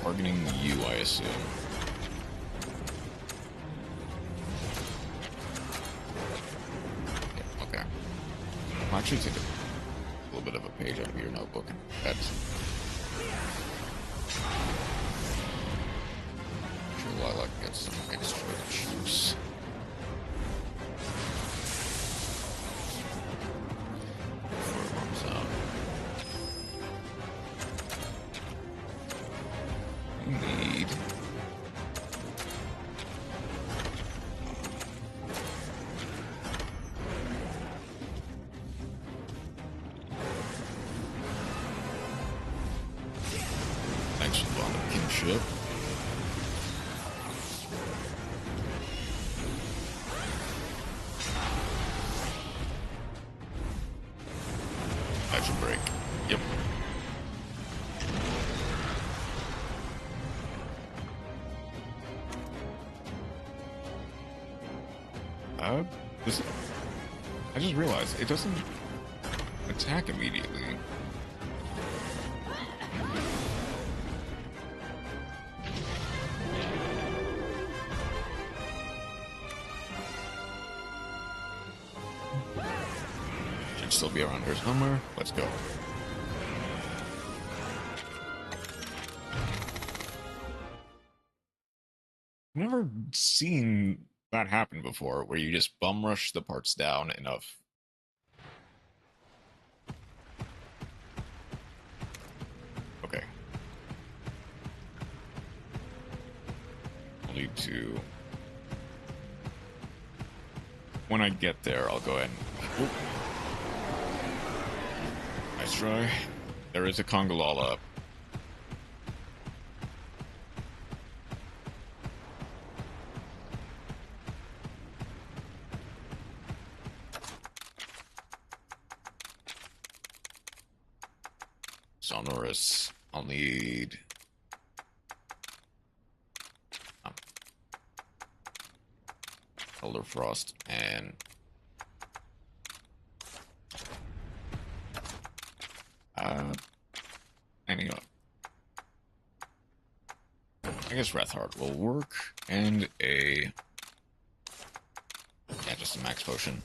Targeting you, I assume. Okay. I'll actually take a little bit of a page out of your notebook. That's sure Lilac gets some extra juice. Before it runs out. We need on the kinship. That should break. Yep. I just realized it doesn't attack immediately. Should still be around here somewhere. Let's go. I've never seen that happen before, where you just bum rush the parts down enough. Okay. I'll need to... When I get there, I'll go ahead and... Oop. Nice try. There is a Congalala up. Sonorous. I'll need... Elder Frost and... Anyway. I guess Wrathheart will work, and a... Yeah, just a max potion.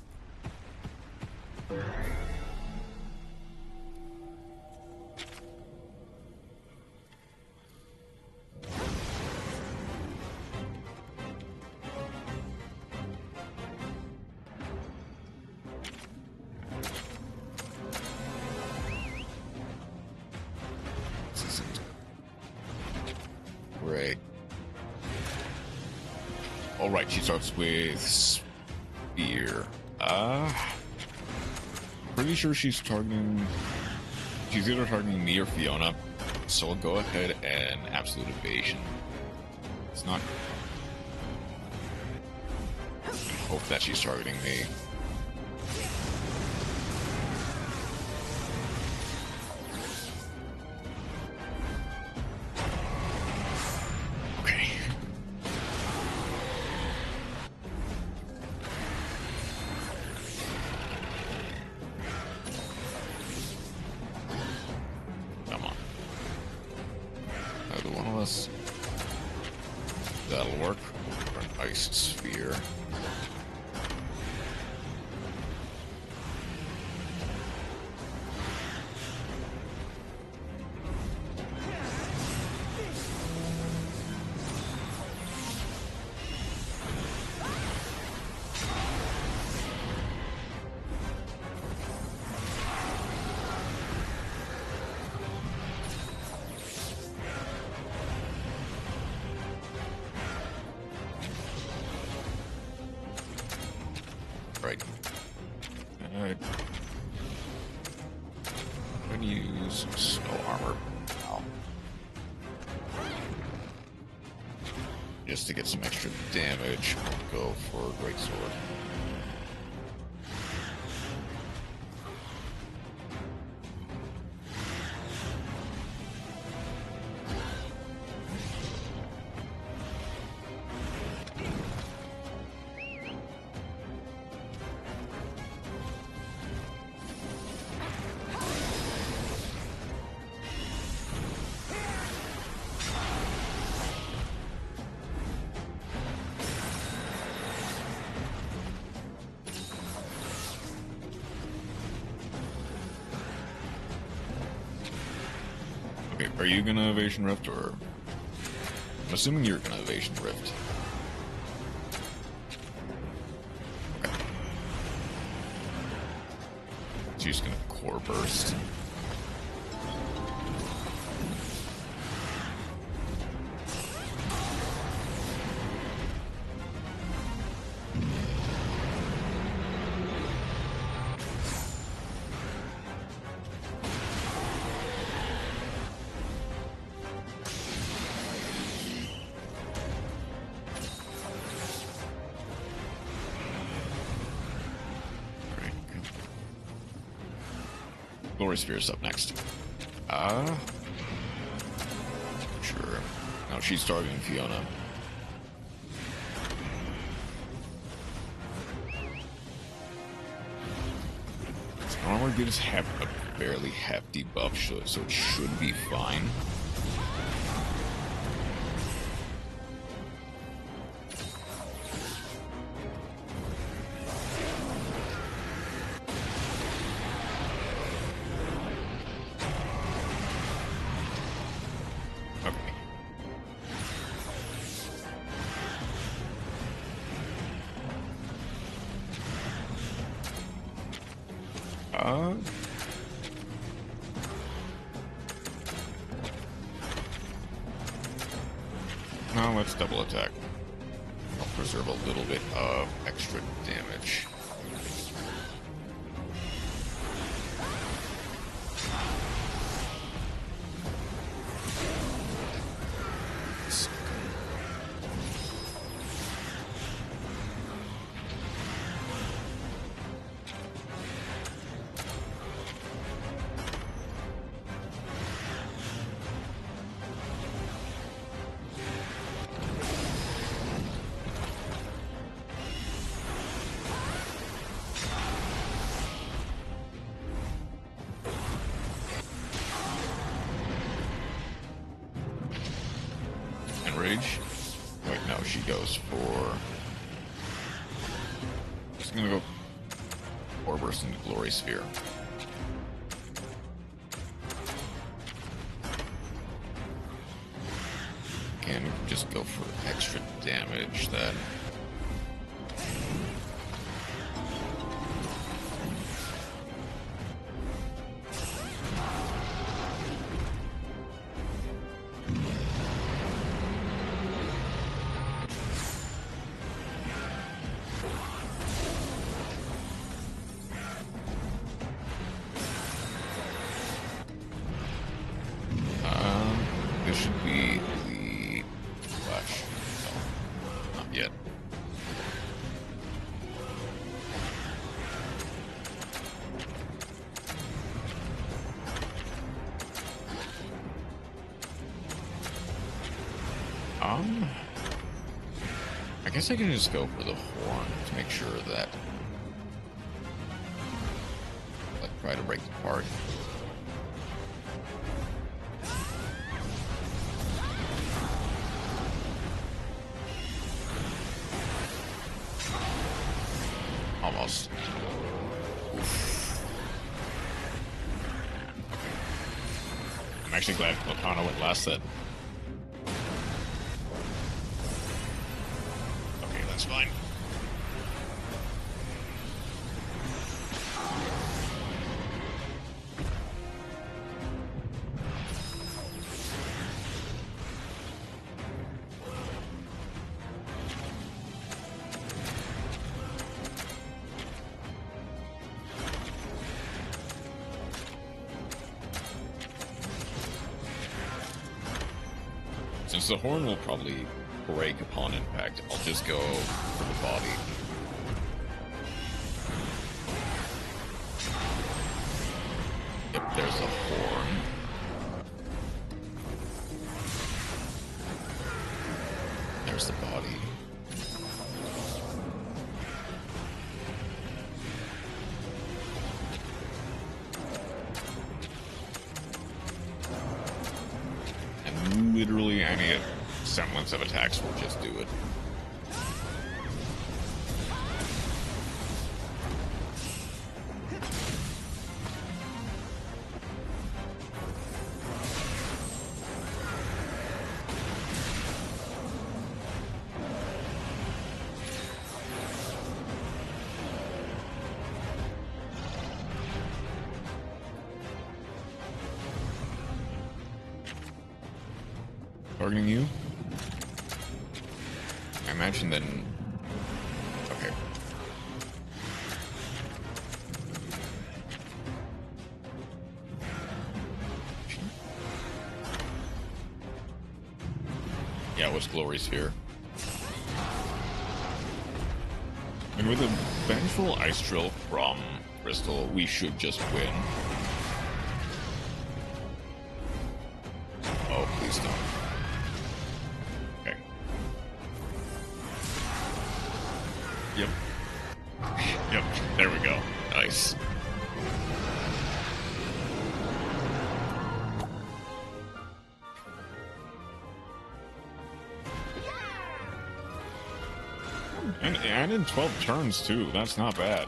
right, she starts with spear. Pretty sure she's targeting. She's either targeting me or Fiona, so I'll go ahead and absolute evasion. It's not. I hope that she's targeting me. Okay. Come on. Either one of us. That'll work. For an ice sphere. Right. I'm gonna use some snow armor now. Just to get some extra damage, I'll go for a great sword. Okay, are you gonna evasion rift or? I'm assuming you're gonna evasion rift. Okay. She's gonna core burst. Glory Sphere is up next. Sure. No, she's targeting Fiona. Armor gives a fairly hefty buff, so it should be fine. No, let's double attack. I'll preserve a little bit of extra damage. Rage. Wait, no, she goes for. She's gonna go or burst into Glory Sphere. Can just go for extra damage then. this should be the flash. No, not yet. I guess I can just go for the horn to make sure that, like, try to break the part. Almost. Oof. I'm actually glad Lacana went last set. Okay, that's fine. Since the horn will probably break upon impact, I'll just go for the body. Yep, there's a horn. There's the body. Literally any semblance of attacks will just do it. Targeting you? I imagine then... Okay. Yeah, it was Glory Sphere. And with a Vengeful Ice Drill from Crystal, we should just win. Oh, please don't. Yep. Yep, there we go. Nice. And in 12 turns, too. That's not bad.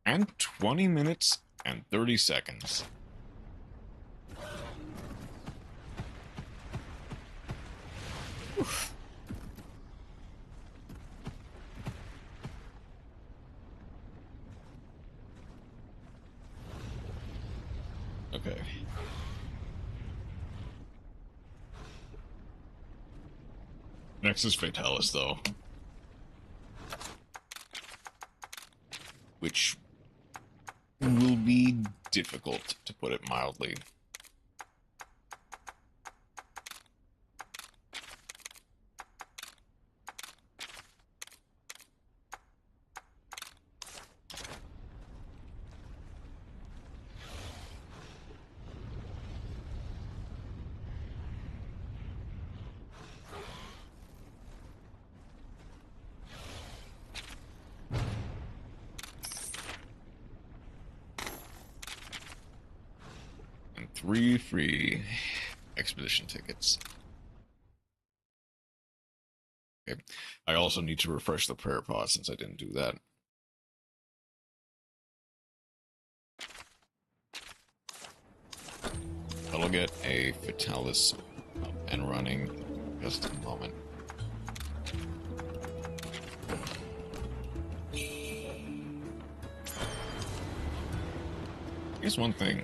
And 20 minutes and 30 seconds. Oof. Okay. Next is Fatalis, though. Which will be difficult, to put it mildly. And 3 free expedition tickets. Okay. I also need to refresh the prayer pod since I didn't do that. I'll get a Fatalis up and running in just a moment. Here's one thing.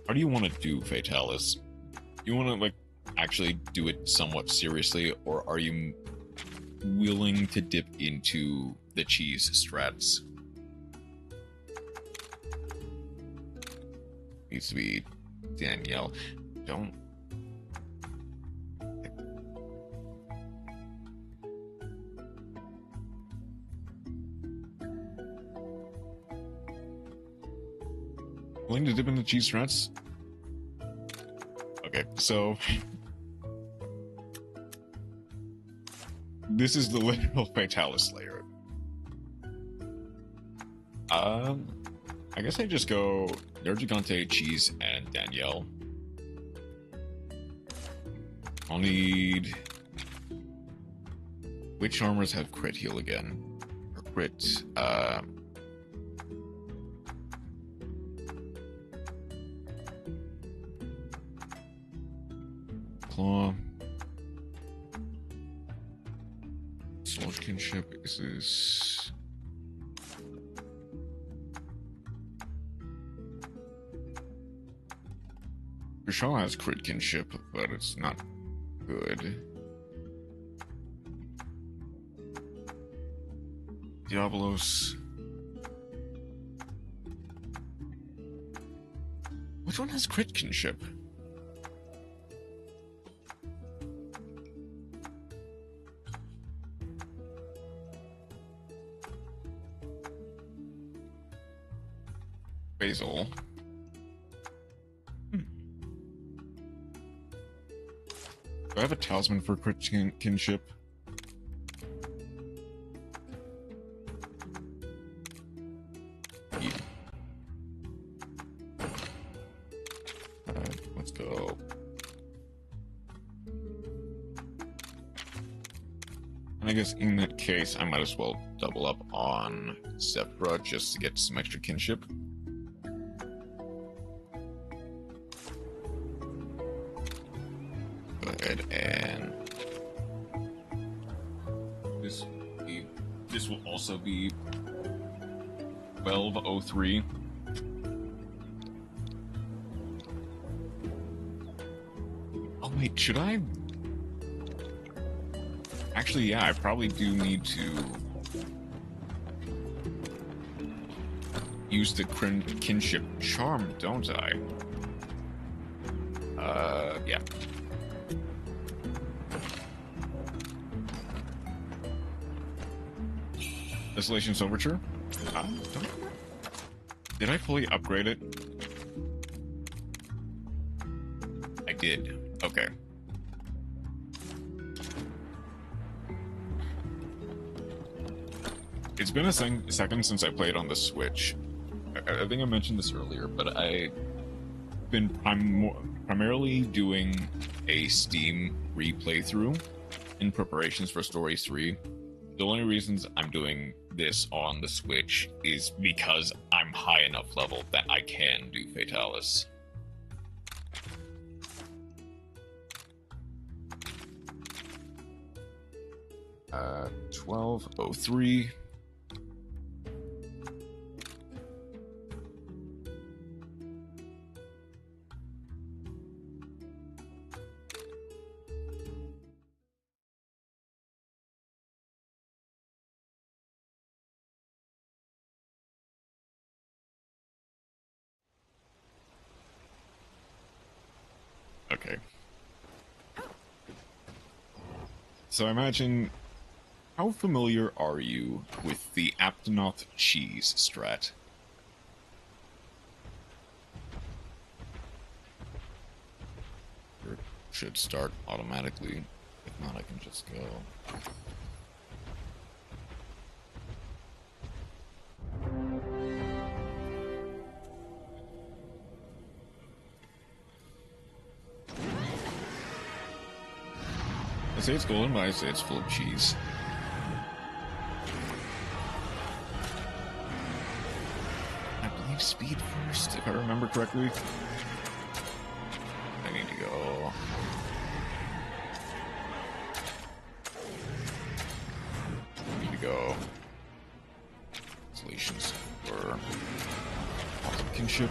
How do you want to do Fatalis? you want to like actually do it somewhat seriously, or are you willing to dip into the cheese strats? Needs to be Danielle. Don't. Willing to dip into cheese strats? Okay, so this is the literal Fatalis layer. I guess I just go Nergigante, Cheese, and Danielle. I'll need... Which armors have crit heal again? Or crit, Claw. Sword Kinship is this... Vishal has crit kinship, but it's not good. Diabolos. Which one has crit kinship? Basil. Do I have a talisman for crit kinship? Yeah. Let's go. And I guess in that case, I might as well double up on Sephra just to get some extra kinship. And this will also be 1203. Oh wait, should I? Actually, yeah, I probably do need to use the kinship charm, don't I? Yeah. Desolation's Overture? Did I fully upgrade it? I did. Okay. It's been a second since I played on the Switch. I think I mentioned this earlier, but I've been primarily doing a Steam replaythrough in preparations for Stories 3. The only reasons I'm doing this on the Switch is because I'm high enough level that I can do Fatalis. Uh, 1203. Okay. So imagine, how familiar are you with the Aptonoth cheese strat? It should start automatically. If not, I can just go. I say it's golden, but I say it's full of cheese. I believe speed first, if I remember correctly. I need to go. I need to go. Solutions for kinship.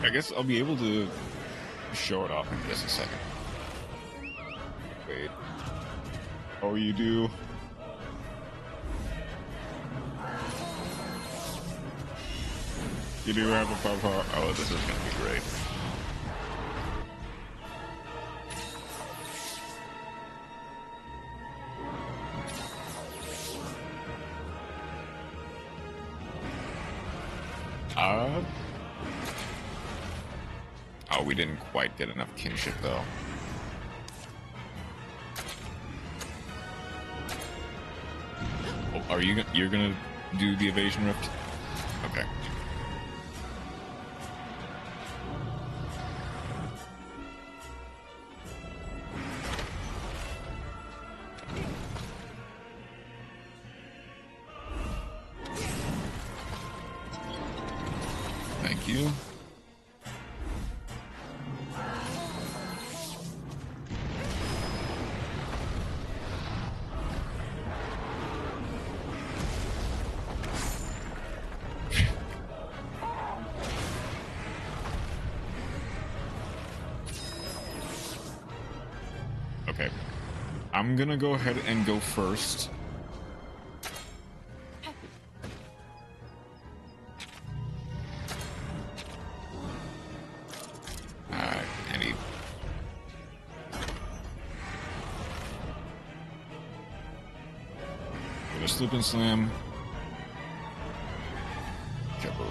I guess I'll be able to show it off in just a second. Wait. Oh, you do? You do have a pop-up. Oh, this is gonna be great. Oh, we didn't quite get enough kinship though. Oh, are you're gonna do the evasion rift? Okay. Thank you. Okay. I'm gonna go ahead and go first. Slip and slam. Jumper.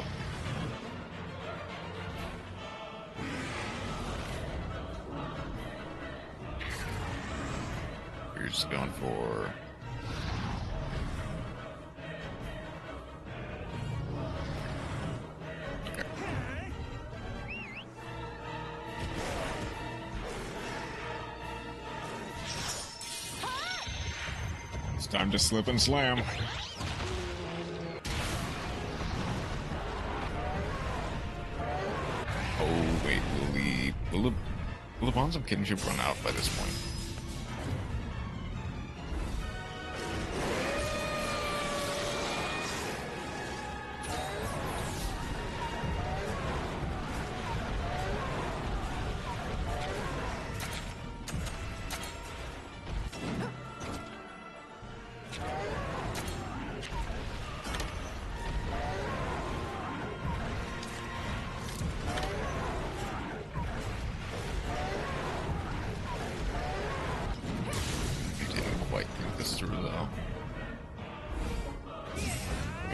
You're just going for... Okay. It's time to slip and slam. Oh, wait, will the bonds of kinship run out by this point?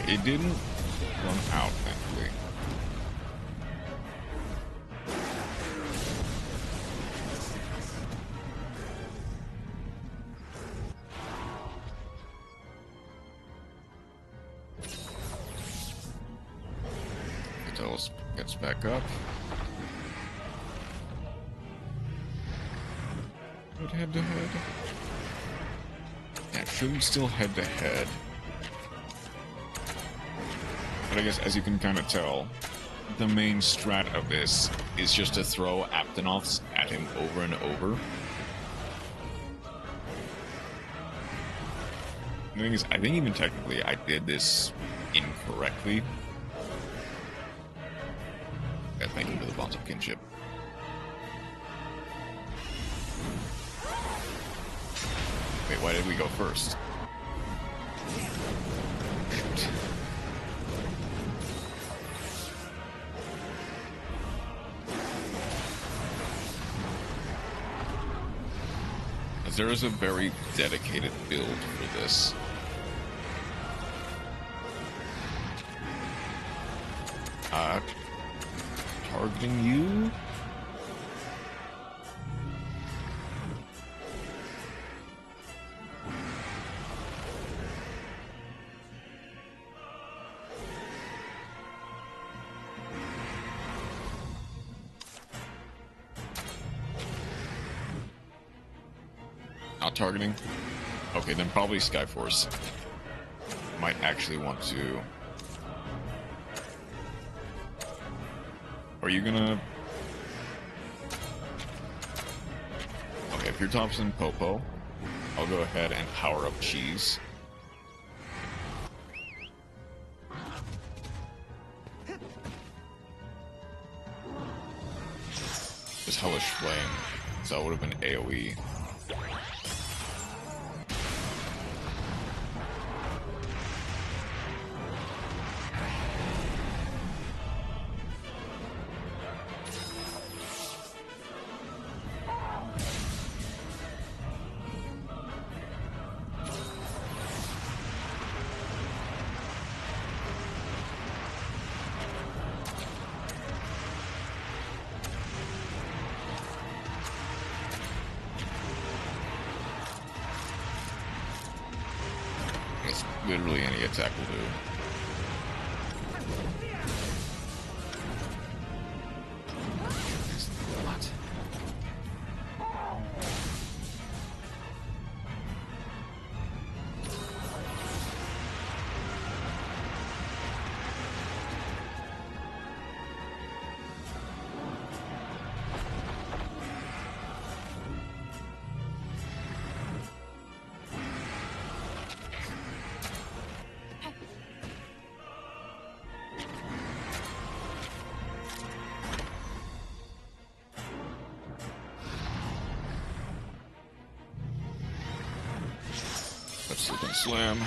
It didn't run out, thankfully. Vitalis gets back up. Good head to head. Yeah, should we still head to head? But I guess, as you can kind of tell, the main strat of this is just to throw Aptonoths at him over and over. The thing is, I think even technically I did this incorrectly. Yeah, thank you for the bonds of kinship. Wait, why did we go first? There is a very dedicated build for this. Targeting you? Not targeting? Okay, then probably Skyforce. Might actually want to... Are you gonna... Okay, if you're Thompson Popo, I'll go ahead and power up Cheese. Hellish Flame, so that would have been AoE. Literally any attack will do. What? Slip and slam.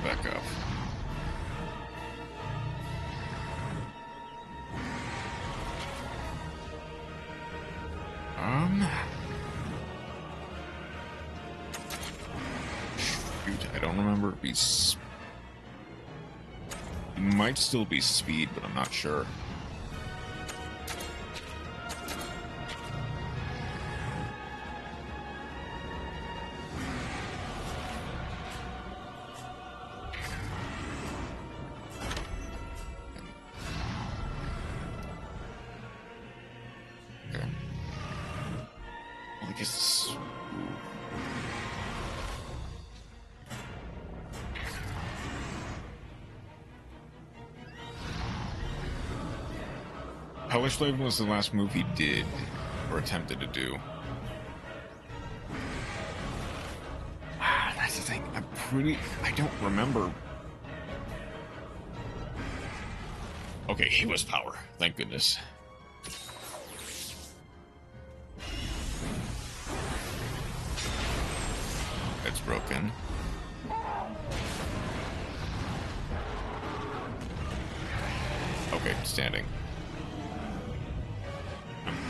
Back up. Shoot, I don't remember if he's... It might still be speed, but I'm not sure. Hellish Flame was the last move he did, or attempted to do. That's the thing, I don't remember. Okay, he was power, thank goodness. It's broken. Okay, standing.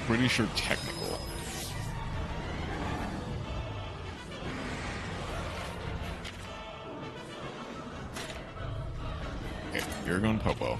Pretty sure technical. Okay, you're going Popo.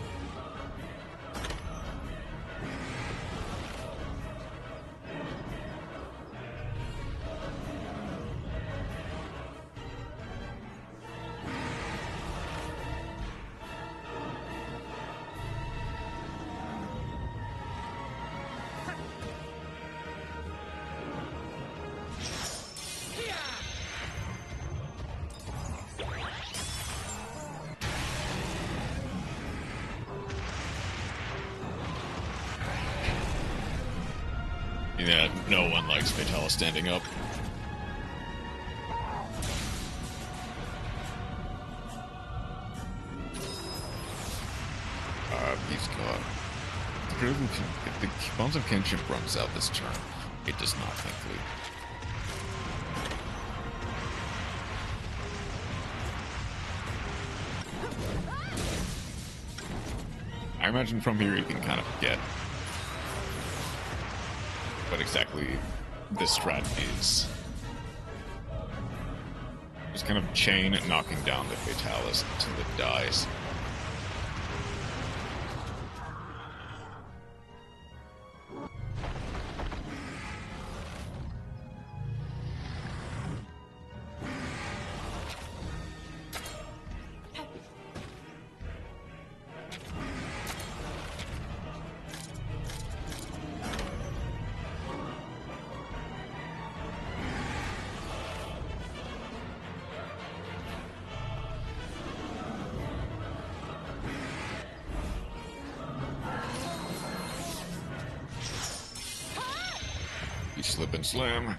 Yeah, no one likes Vitala standing up. He's got... If the Bones of Kinship runs out this turn, it does not, thankfully. I imagine from here you can kind of get what exactly this strat is. Just kind of chain knocking down the Fatalis until it dies. You slip and slam.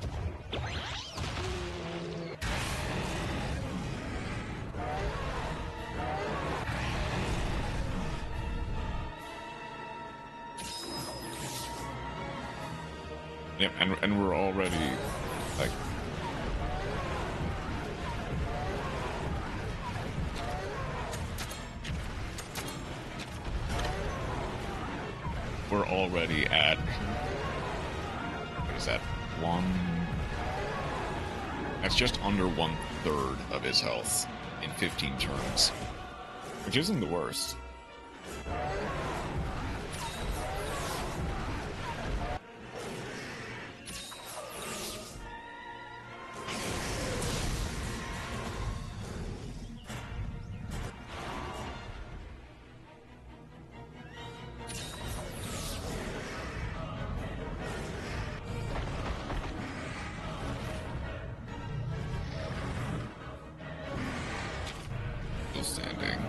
Yep, and we're already like we're already at what is that? That's just under 1/3 of his health in 15 turns, which isn't the worst. Standing.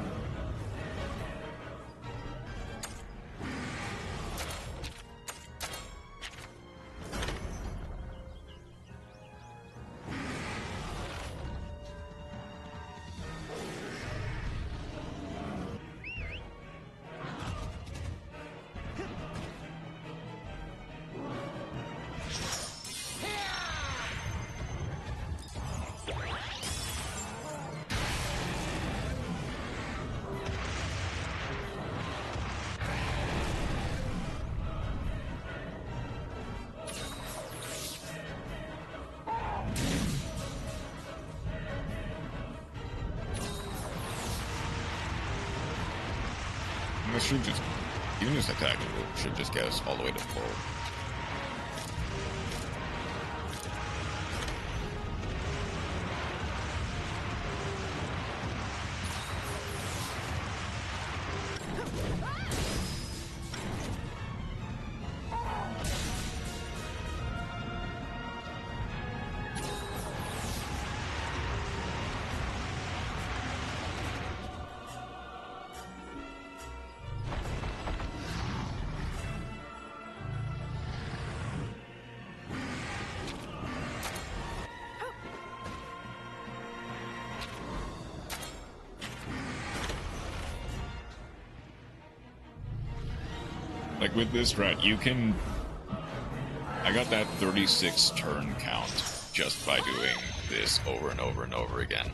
This should just, even this attack should just get us all the way to full. Like with this strat, you can... I got that 36 turn count just by doing this over and over and over again.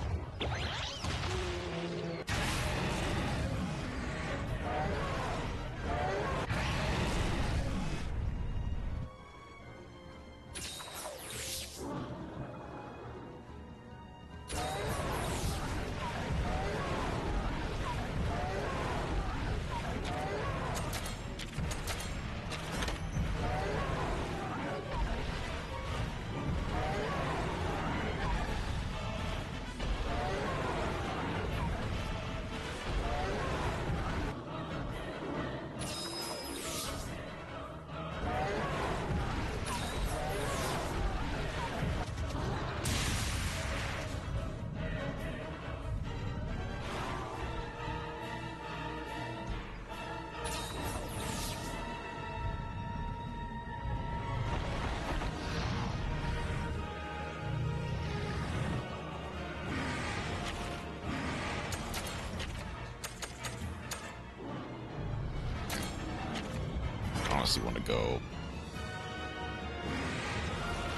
Honestly want to go.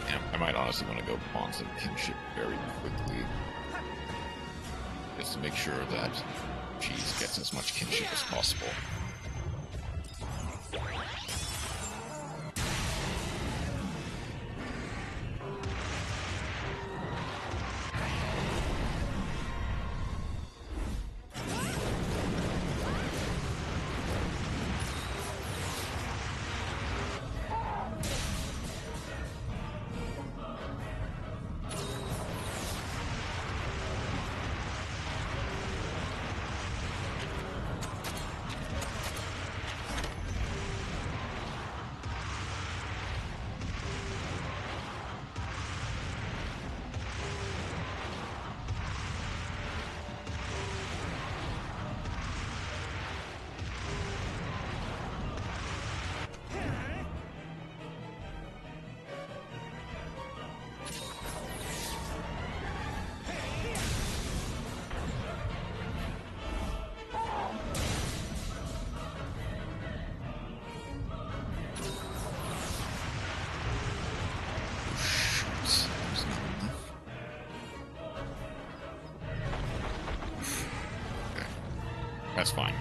Yeah, I might honestly want to go on some kinship very quickly, just to make sure that Cheese gets as much kinship as possible. That's fine.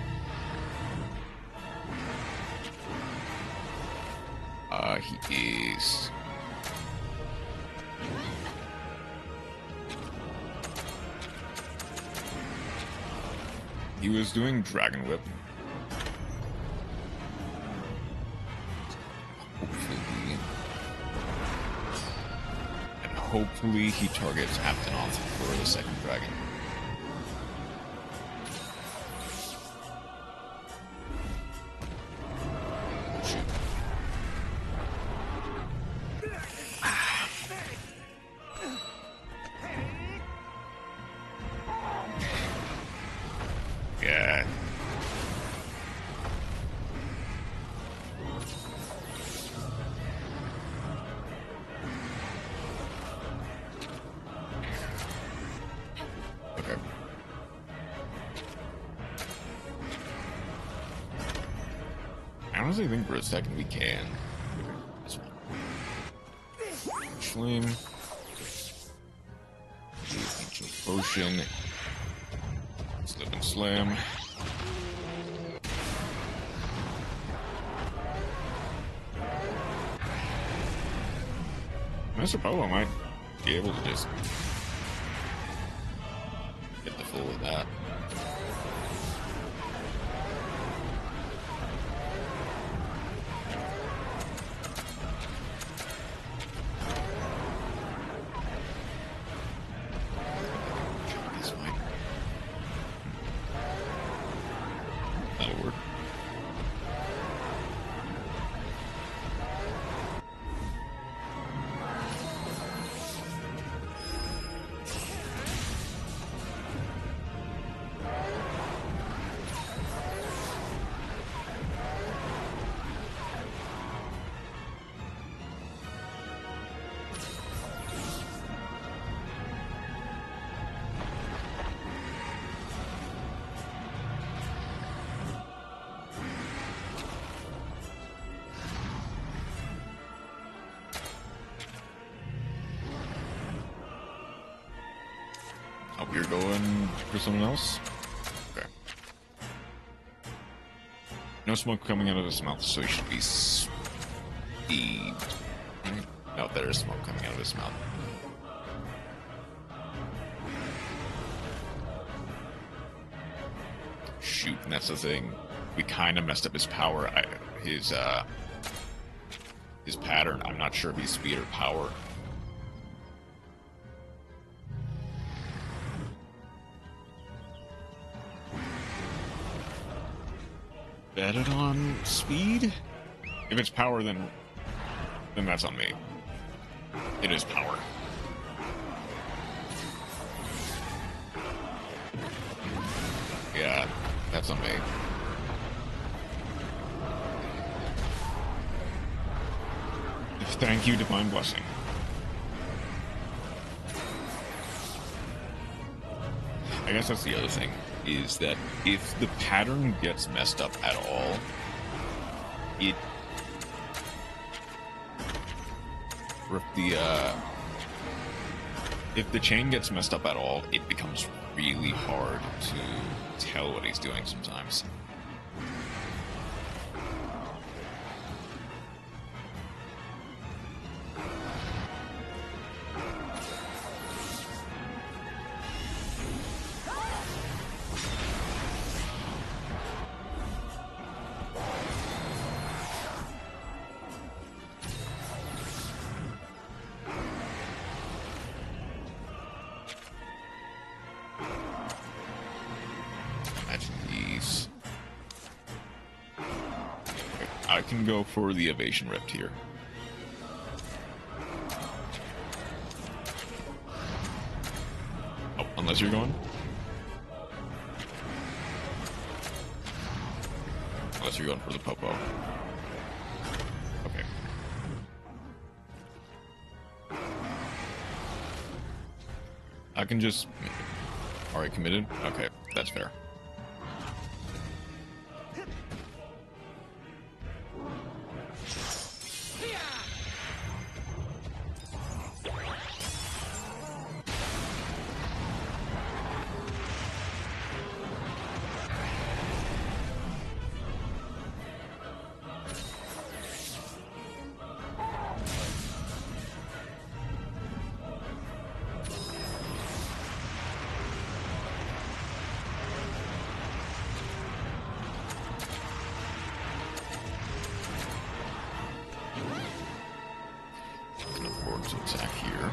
He is... He was doing Dragon Whip. Hopefully he targets Aptonoth for the second dragon. Shoot. Yeah. Okay. I honestly think for a second we can. This one. Flame. Ancient Potion. Slip and Slam. Mr. Pogo might be able to just get the full of that. He's fine. That'll work. Oh, you're going for someone else? Okay. No smoke coming out of his mouth, so he should be speed. No, there is smoke coming out of his mouth. Shoot, and that's the thing. We kind of messed up his power. His pattern. I'm not sure if he's speed or power. Bet it on speed? If it's power, then that's on me. It is power. Yeah, that's on me. Thank you, Divine Blessing. I guess that's the other thing, is that if the pattern gets messed up at all, if the chain gets messed up at all, it becomes really hard to tell what he's doing sometimes. I can go for the Evasion Rift here. Oh, unless you're going? Unless you're going for the Popo. Okay. I can just... Alright, committed? Okay, that's fair. Can afford to attack here.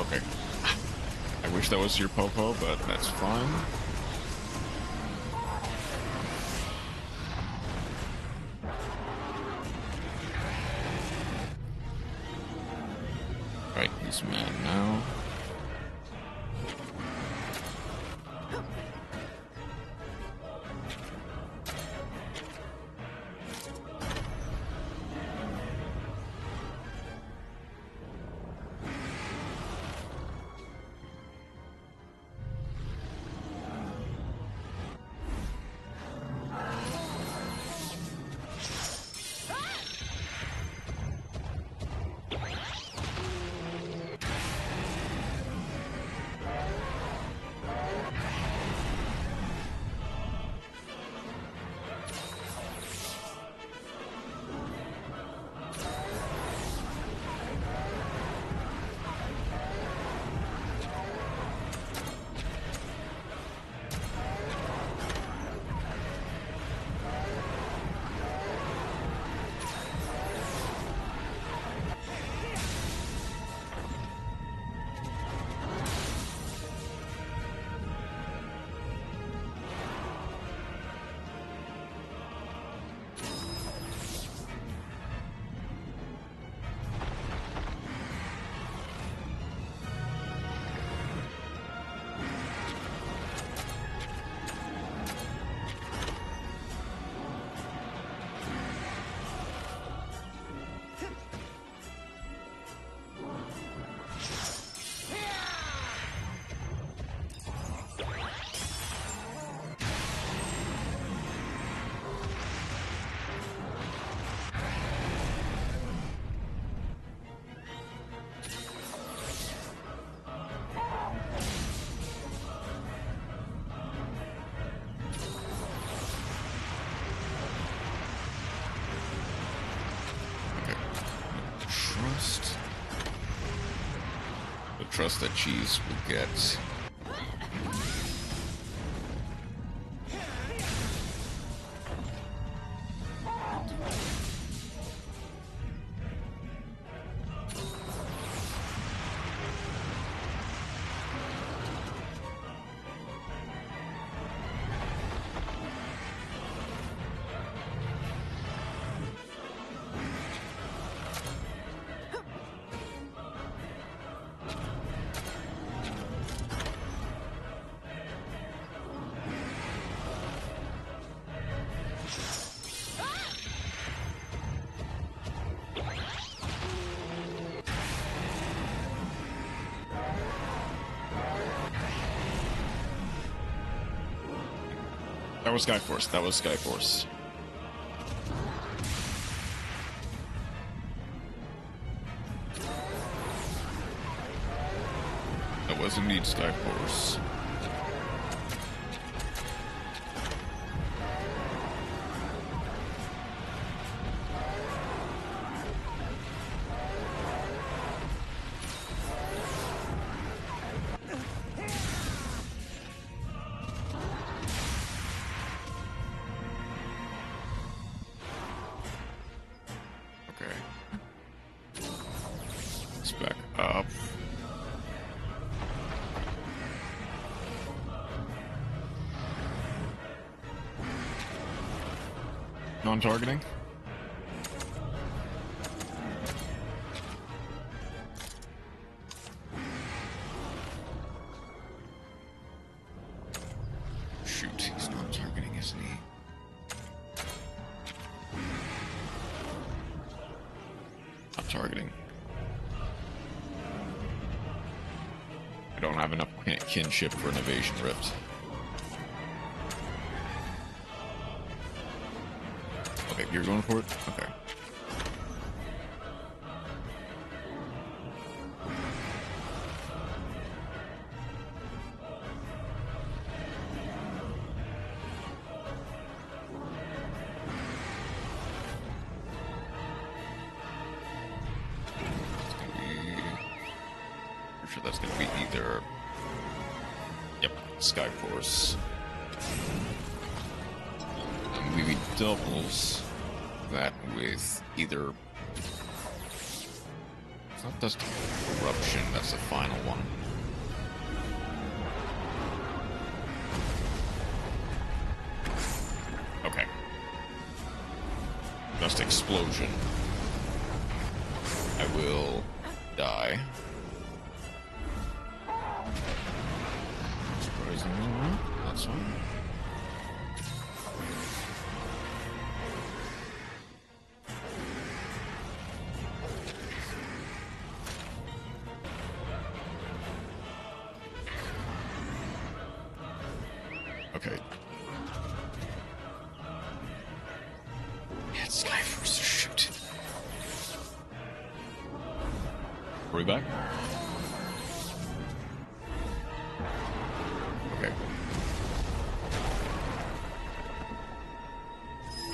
Okay. I wish that was your Popo, but that's fine. Right, he's mad now. Trust that cheese will get. That was Skyforce. That was Skyforce. That was indeed Skyforce. Back up. Non-targeting. Shoot, he's not targeting, isn't he? Not targeting. I don't have enough kinship for an evasion rift. Okay, you're going for it? Okay. sure that's going to be either... Yep, Skyforce. And maybe doubles that with either... It's not just Corruption, that's the final one. Okay. Just Explosion. I will die. Surprisingly, no, that's fine. Okay. Yeah, it's Skyforce, shoot. Are we back? Okay.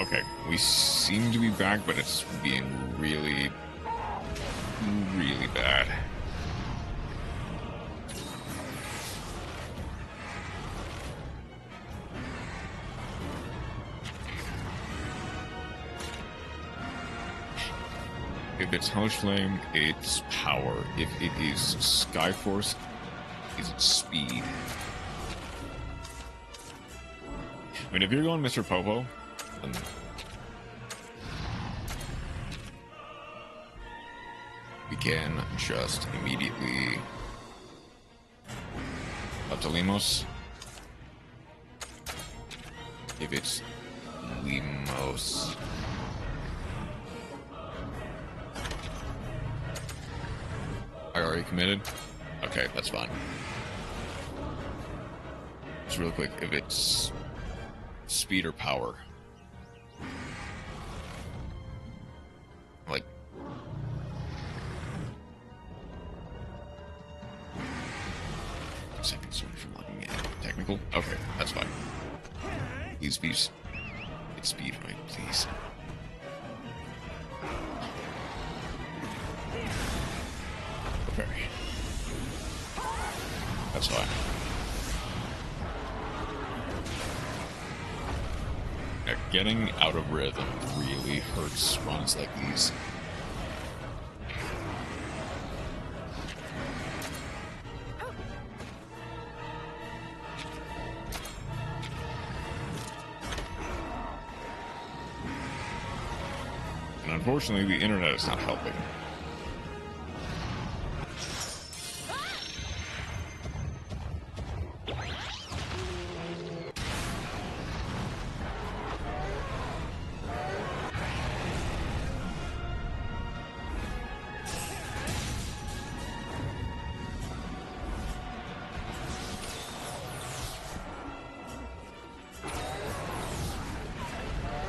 Okay, we seem to be back, but it's being really, really bad. If it's Hellish Flame, it's power. If it is Skyforce, is it speed? I mean, if you're going Mr. Popo, then... we can just immediately... up to Limos. If it's Limos... I already committed? Okay, that's fine. Just real quick, if it's speed or power. Like... Second sword from looking at technical? Okay, that's fine. Please, please. It's speed, right? Please. Okay. That's fine. Yeah, getting out of rhythm really hurts runs like these. And unfortunately, the internet is not helping.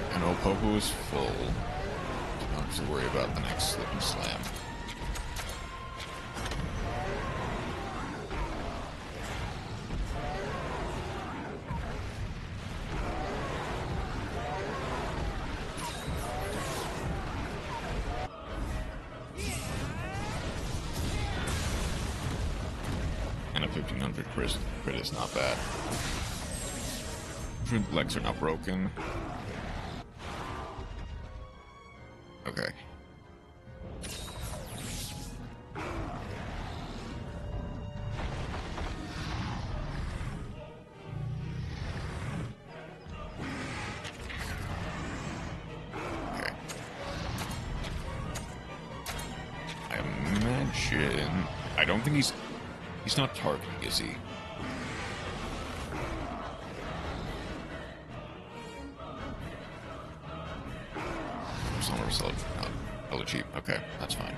I know Popo is full. Don't have to worry about the next slip and slam. And a 1500 crit is not bad. Legs are not broken. Okay. Okay. I imagine... I don't think he's not targeting, is he? Cheap. Okay, that's fine.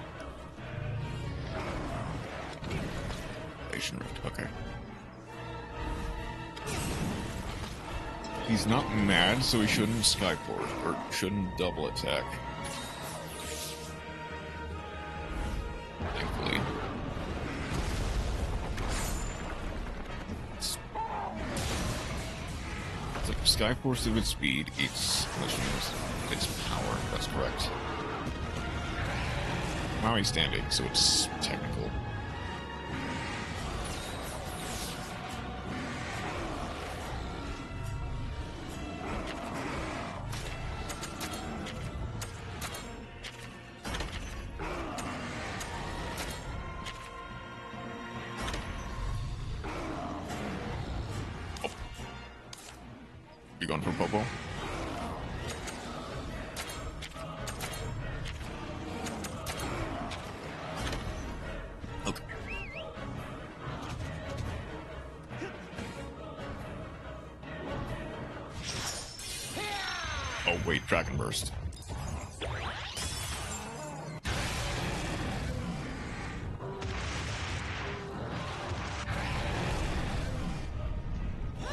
Asian Rift. Okay. He's not mad, so he shouldn't Skyforce, or shouldn't double attack. Thankfully. So Skyforce with speed, it's power, that's correct. Now he's standing, so it's technical. You going for Popo? Okay. Oh wait, Dragon Burst.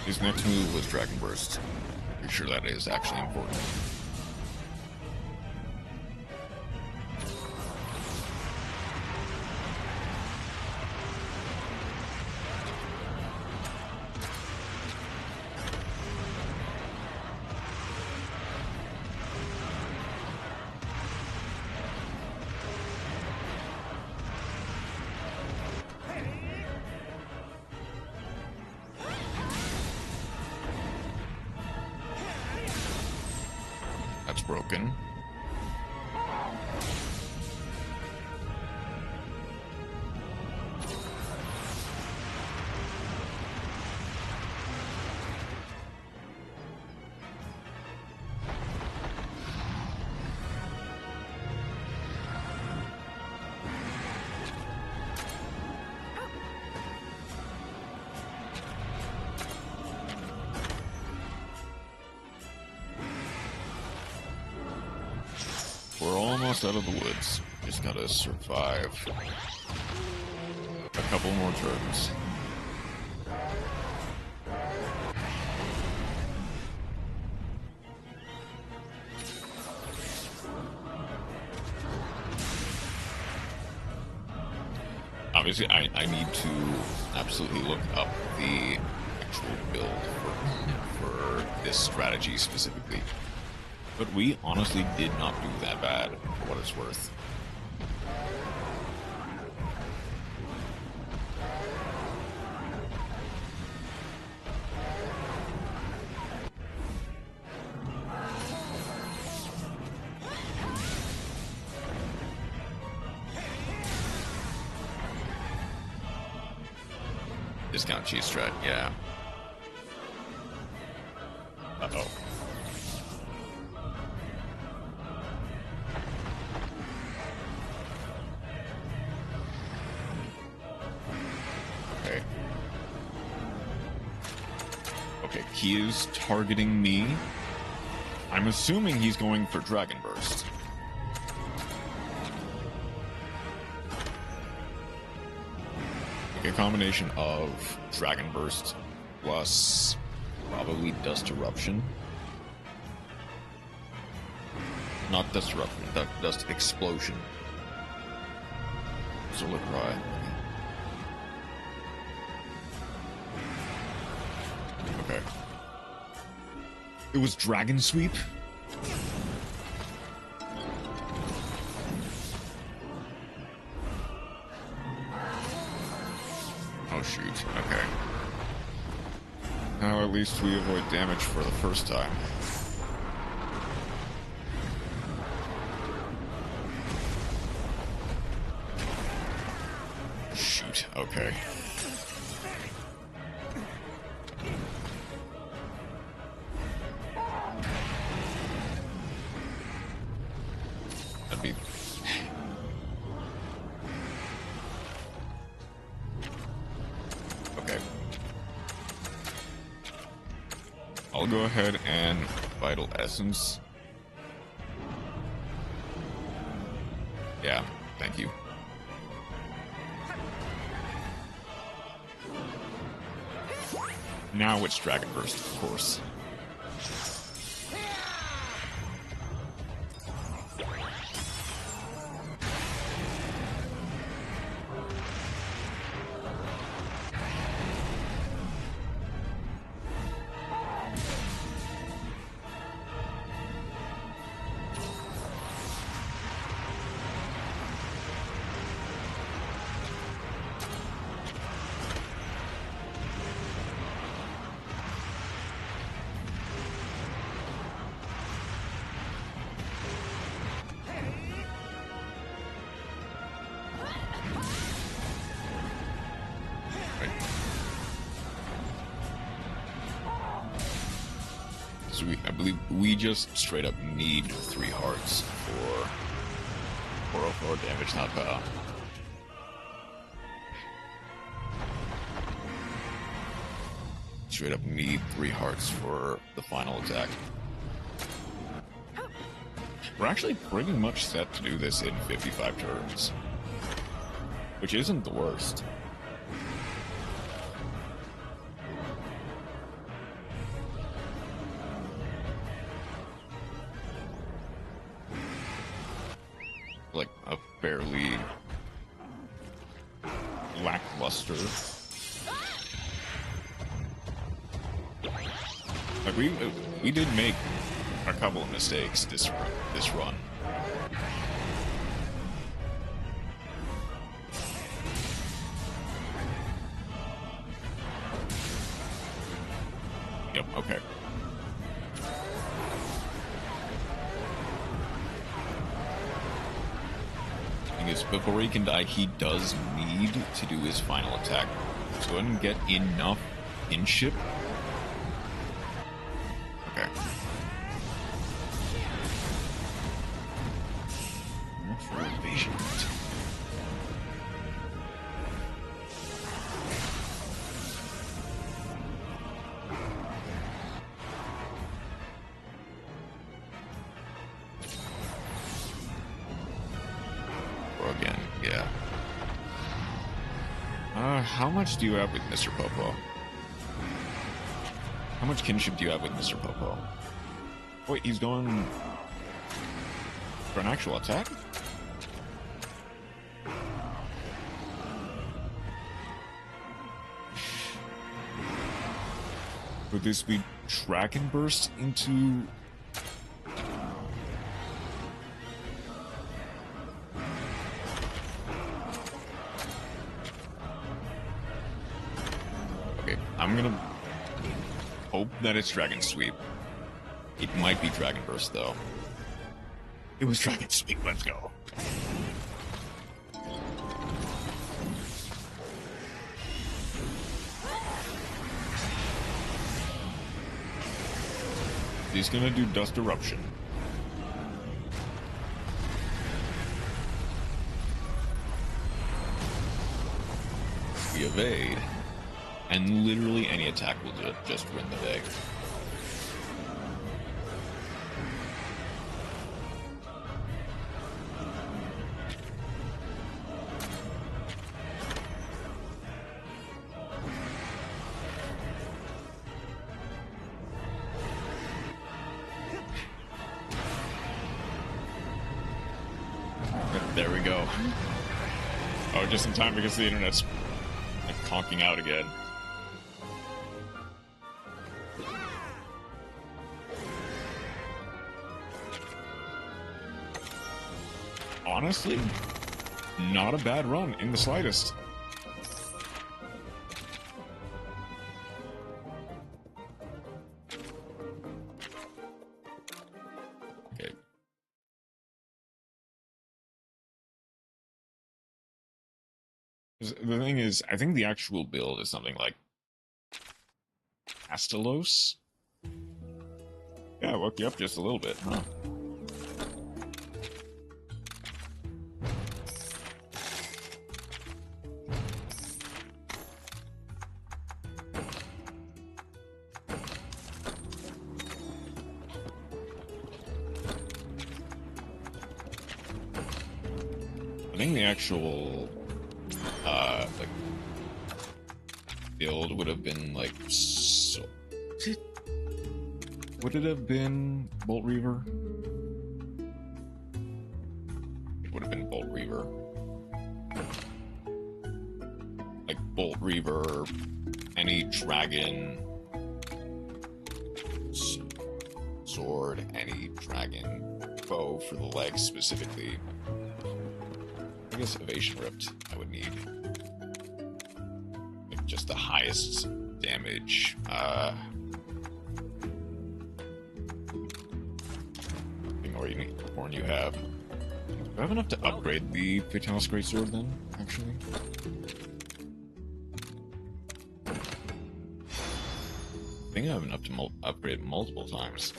His next move was Dragon Burst. Pretty sure that is actually important. That's broken. We're almost out of the woods. Just gotta survive a couple more turns. Obviously, I need to absolutely look up the actual build for this strategy specifically. But we honestly did not do that bad, for what it's worth. Discount cheese strat, yeah. Uh-oh. Okay, he is targeting me. I'm assuming he's going for Dragon Burst. Like a combination of Dragon Burst plus probably Dust Eruption. Not Dust Eruption, Dust Explosion. So look right. Okay. It was Dragon Sweep? Oh shoot, okay. Now at least we avoid damage for the first time. Shoot, okay. That'd be... Okay. I'll go ahead and Vital Essence. Yeah, thank you. Now it's Dragon Burst, of course. So I believe we just straight up need 3 hearts for 404 damage, not bad. Straight up need 3 hearts for the final attack. We're actually pretty much set to do this in 55 turns, which isn't the worst. Like a fairly lackluster. Like we did make a couple of mistakes this run. Yep. Okay. Before he can die, he does need to do his final attack. So go ahead and get enough kinship. Okay. Enough for evasion. Again, yeah. How much do you have with Mr. Popo? How much kinship do you have with Mr. Popo? Wait, he's going for an actual attack? Would this be Dragon Burst into... I'm gonna hope that it's Dragon Sweep. It might be Dragon Burst, though. It was Dragon Sweep, let's go. He's gonna do Dust Eruption. We evade. And literally any attack will just win the day. There we go. Oh, just in time because the internet's like conking out again. Honestly, not a bad run in the slightest. Okay. The thing is, I think the actual build is something like Astalos. Yeah, I woke you up just a little bit, huh? I think the actual, like, build would have been, like, so... Would it have been Bolt Reaver? It would have been Bolt Reaver. Like, Bolt Reaver, any dragon... sword, any dragon bow for the legs specifically. I guess Evasion Ripped I would need. Like just the highest damage. Or you need horn you have. Do I have enough to upgrade the Fatalis Greatsword then, actually? think I have enough to upgrade multiple times.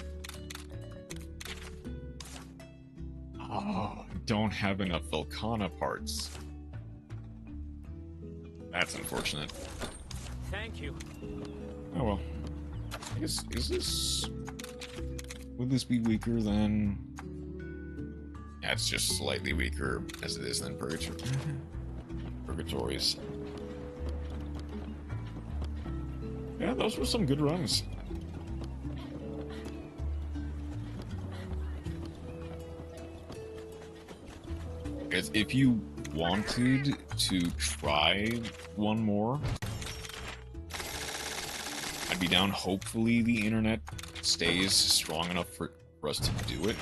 Oh, don't have enough Volcana parts. That's unfortunate. Thank you. Oh well. I guess, is this... Would this be weaker than... Yeah, it's just slightly weaker as it is than Purgatories. Yeah, those were some good runs. Because if you wanted to try one more, I'd be down. Hopefully the internet stays strong enough for us to do it.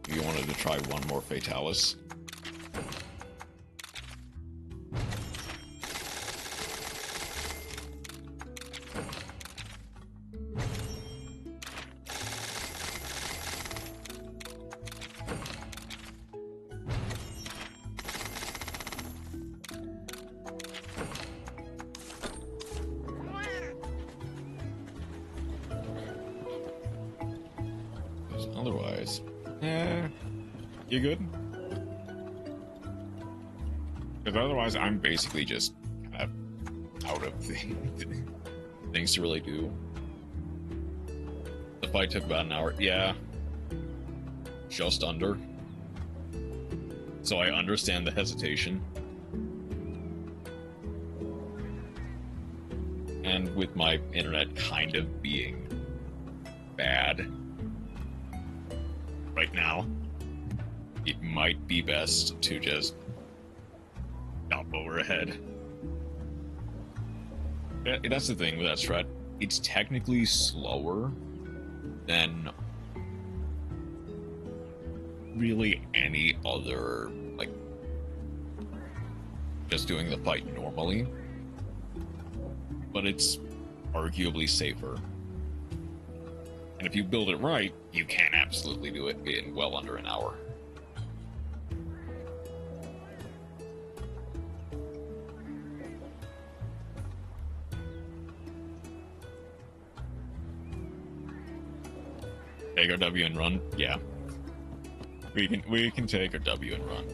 If you wanted to try one more Fatalis. Otherwise, you good? Because otherwise, I'm basically just kind of out of things to really do. The fight took about an hour. Yeah, just under. So I understand the hesitation. And with my internet kind of being bad right now, it might be best to just jump over ahead. That's the thing with that strat. It's technically slower than really any other, like, just doing the fight normally. But it's arguably safer. And if you build it right, you can absolutely do it in well under an hour. Take our W and run? Yeah. We can take our W and run.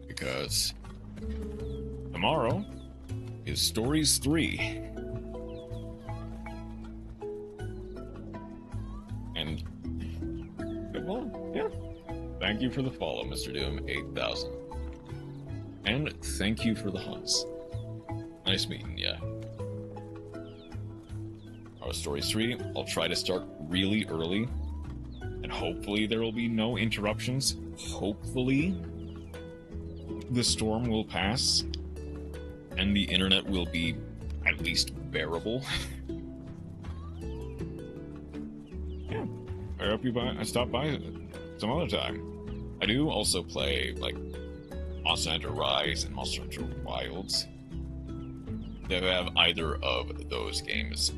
Because tomorrow is Stories 3. And, well, yeah. Thank you for the follow, Mr. Doom 8000. And thank you for the hunts. Nice meeting ya. Our Stories 3, I'll try to start really early. And hopefully there will be no interruptions. Hopefully the storm will pass, and the internet will be at least bearable. Yeah, I hope I stop by some other time. I do also play, like, Monster Hunter Rise and Monster Hunter Wilds. If I have either of those games,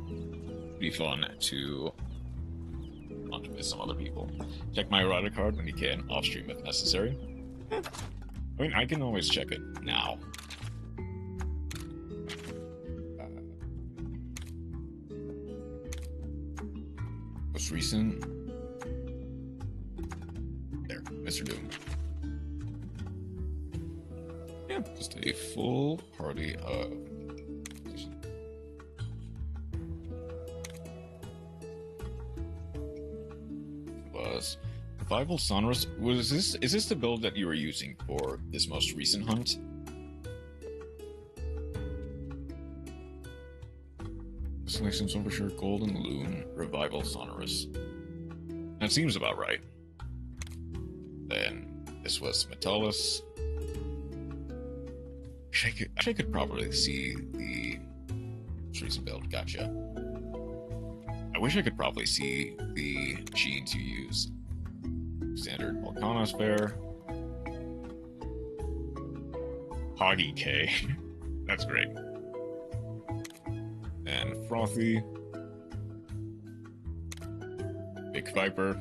it'd be fun to hunt with some other people. Check my errata card when you can, off stream if necessary. I mean, I can always check it now. Most recent. There, Mr. Doom. Yeah, just a full party of. Was. Revival Sonorous, is this the build that you were using for this most recent hunt? Selections Overture, Golden Loon, Revival Sonorous. That seems about right. Then this was Metallus. I could probably see the most recent build. Gotcha. I wish I could probably see the genes you use. Standard Volcanosphere. Hoggy K. That's great. and Frothy, Big Viper,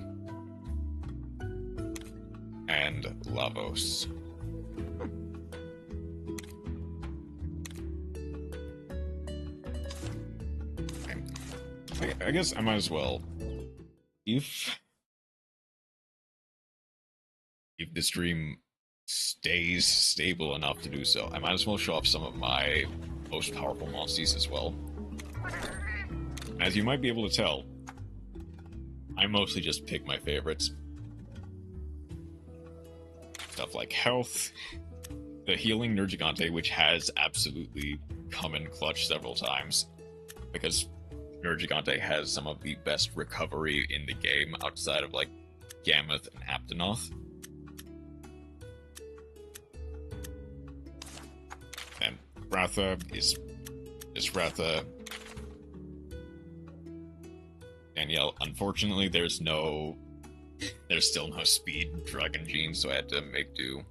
and Lavos. Okay. I guess I might as well, if the stream stays stable enough to do so, I might as well show off some of my most powerful monsters as well. As you might be able to tell, I mostly just pick my favorites. Stuff like health, the healing Nergigante, which has absolutely come in clutch several times, because Nergigante has some of the best recovery in the game outside of like Gammoth and Aptonoth. And Ratha is Ratha. Danielle, unfortunately, there's still no speed dragon gene, so I had to make do.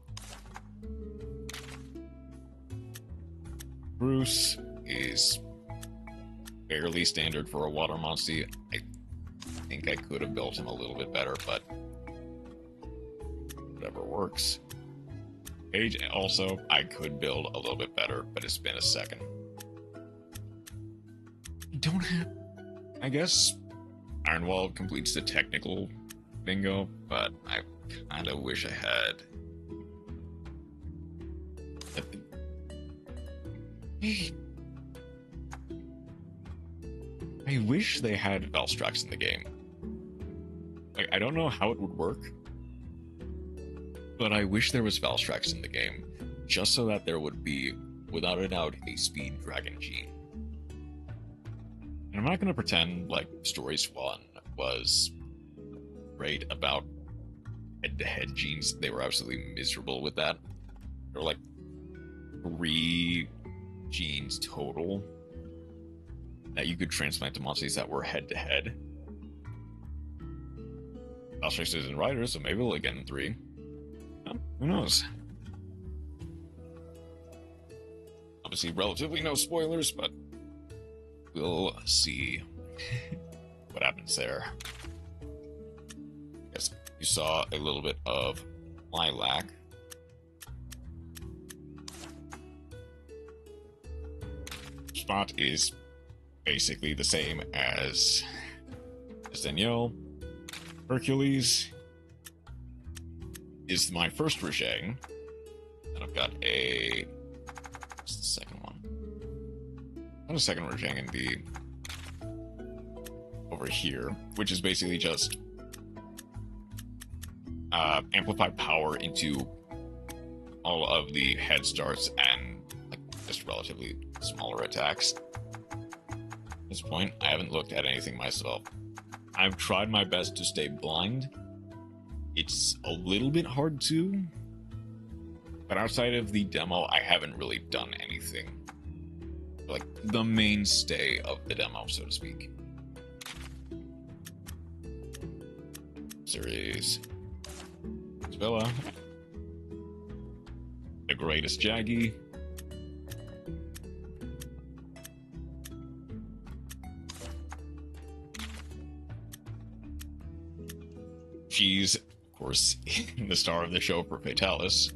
Bruce is fairly standard for a water monster. I think I could have built him a little bit better, but whatever works. Paige, also, I could build a little bit better, but it's been a second. Don't have... I guess Ironwall completes the technical bingo, but I kind of wish I had... I wish they had Valstrax in the game. Like, I don't know how it would work, but I wish there was Valstrax in the game, just so that there would be, without a doubt, a speed dragon gene. And I'm not going to pretend like Stories 1 was great about head-to-head genes. They were absolutely miserable with that. There were like 3 genes total that you could transplant to monsters that were head-to-head. Valstrax is in Rider, so maybe we'll get in 3. Who knows? Obviously, relatively no spoilers, but we'll see what happens there. Yes, you saw a little bit of Lilac. Spot is basically the same as Danielle. Hercules is my first Rajang, and I've got a... what's the second one? I've got a second Rajang in the... over here, which is basically just amplified power into all of the head starts and like just relatively smaller attacks. At this point, I haven't looked at anything myself. I've tried my best to stay blind. It's a little bit hard to, but outside of the demo, I haven't really done anything. Like, the mainstay of the demo, so to speak. Series. Villa. The greatest Jaggy. She's, of course, the star of the show for Fatalis.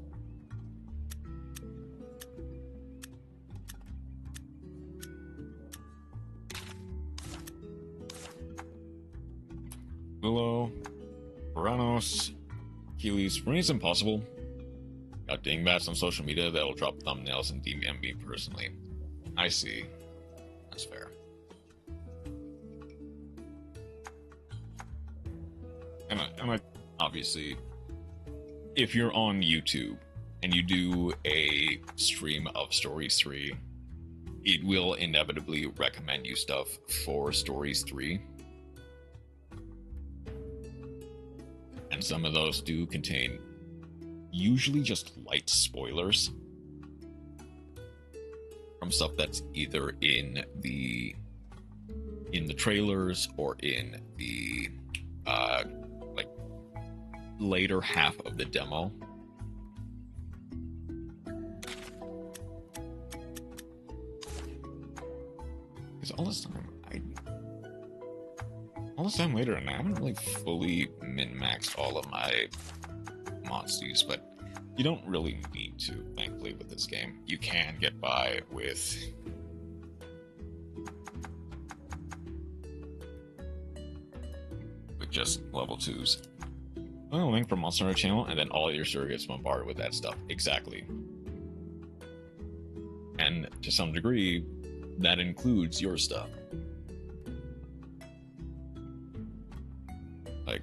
Willow, Veranos, Achilles. For me, it's impossible. Got dingbats on social media that'll drop thumbnails and DM me personally. I see. That's fair. And obviously, if you're on YouTube and you do a stream of Stories 3, it will inevitably recommend you stuff for Stories 3. And some of those do contain usually just light spoilers from stuff that's either in the trailers or in the like later half of the demo. Because all this time later, and I haven't really fully min-maxed all of my monsters, but you don't really need to, thankfully, with this game. You can get by with just level 2s. A link from Monster Hunter channel, and then all your surrogates bombarded with that stuff. Exactly. And to some degree, that includes your stuff. Like,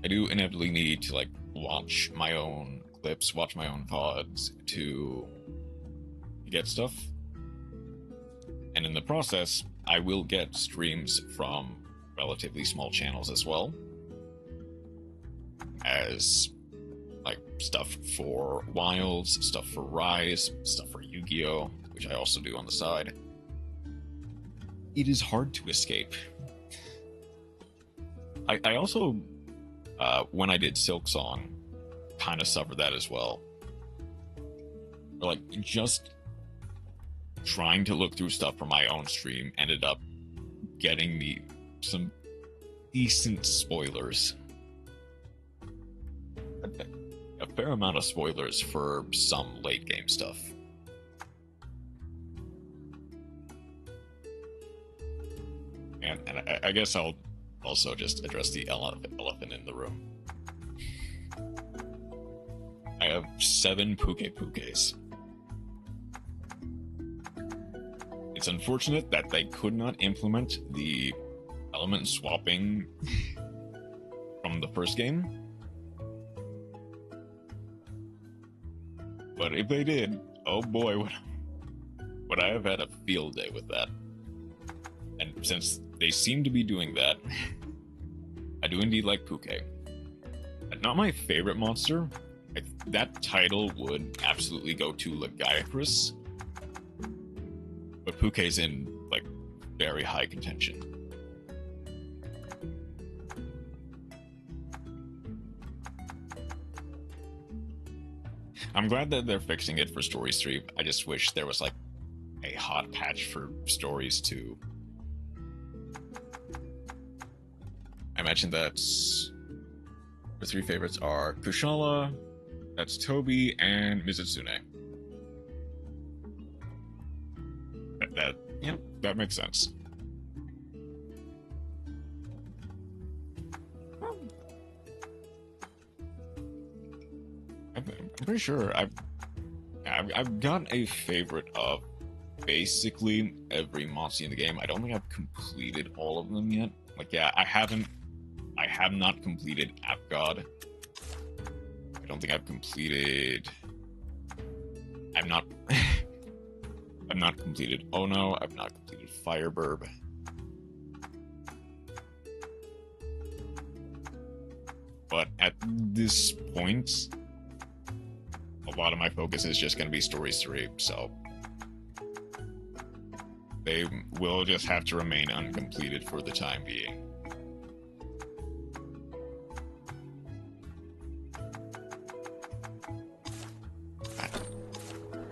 I do inevitably need to, like, watch my own clips, watch my own VODs to get stuff. And in the process, I will get streams from relatively small channels as well, as like stuff for Wilds, stuff for Rise, stuff for Yu-Gi-Oh, which I also do on the side. It is hard to escape. I also, when I did Silksong, kind of suffered that as well. Like, just trying to look through stuff from my own stream ended up getting me some decent spoilers. A fair amount of spoilers for some late game stuff. And I guess I'll also just address the elephant in the room. I have 7 Pukes. It's unfortunate that they could not implement the element swapping from the first game. But if they did, oh boy, would I have had a field day with that. And since they seem to be doing that, I do indeed like Puke. Not my favorite monster. That title would absolutely go to Lagiacrus. But Puke's in, like, very high contention. I'm glad that they're fixing it for Stories 3. I just wish there was, like, a hot patch for Stories 2. I mentioned that the 3 favorites are Kushala, that's Toby, and Mizutsune. That makes sense. I'm pretty sure I've got a favorite of basically every monster in the game. I don't think I've completed all of them yet. Like, yeah, I have not completed Apgod. I don't think I've completed. I've not completed Ono. I've not completed Fireburb. But at this point, a lot of my focus is just going to be Stories 3, so they will just have to remain uncompleted for the time being.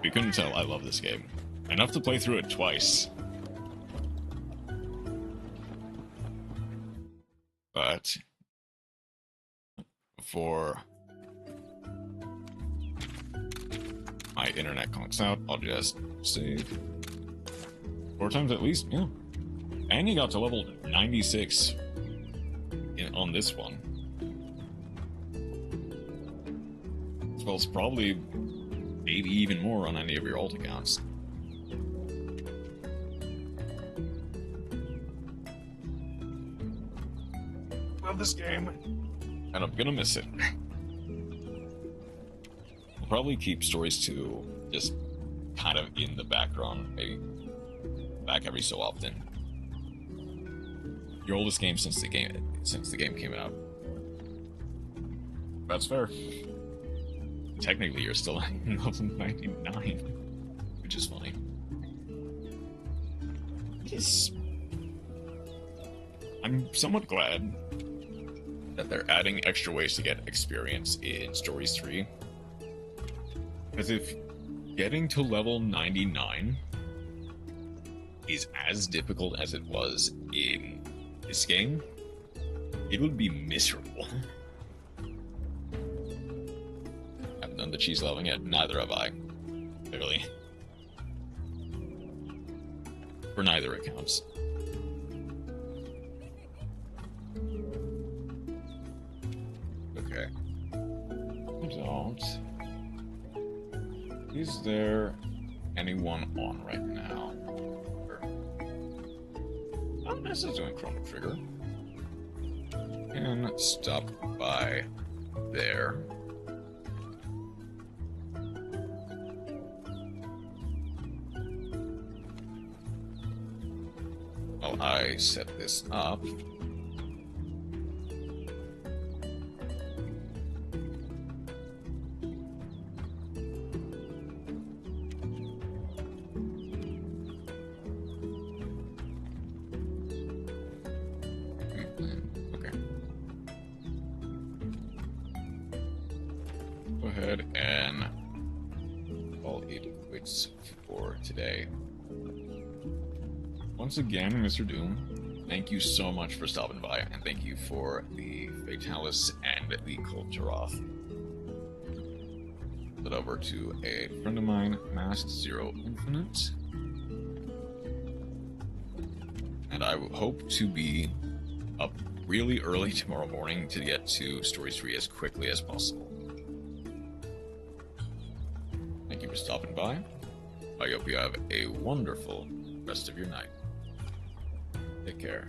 You couldn't tell I love this game. Enough to play through it twice. But for my internet conks out, I'll just save 4 times at least, yeah. And you got to level 96 on this one. Well, it's probably maybe even more on any of your alt accounts. Love this game, and I'm gonna miss it. I'll probably keep Stories 2 just kind of in the background, maybe back every so often. Your oldest game since the game came out. That's fair. Technically, you're still in level 99, which is funny. I'm somewhat glad that they're adding extra ways to get experience in Stories 3. Because if getting to level 99 is as difficult as it was in this game, it would be miserable. I haven't done the cheese leveling yet, neither have I. Clearly. For neither accounts. Okay. Don't. Is there anyone on right now? Oh, this is doing Chrono Trigger. And stop by there. While I set this up. Okay. Go ahead and call it quits for today. Once again, Mr. Doom, thank you so much for stopping by, and thank you for the Fatalis and the Kulturoth. Head over to a friend of mine, Masked Zero Infinite. And I hope to be up really early tomorrow morning to get to Stories 3 as quickly as possible. Thank you for stopping by. I hope you have a wonderful rest of your night. Take care.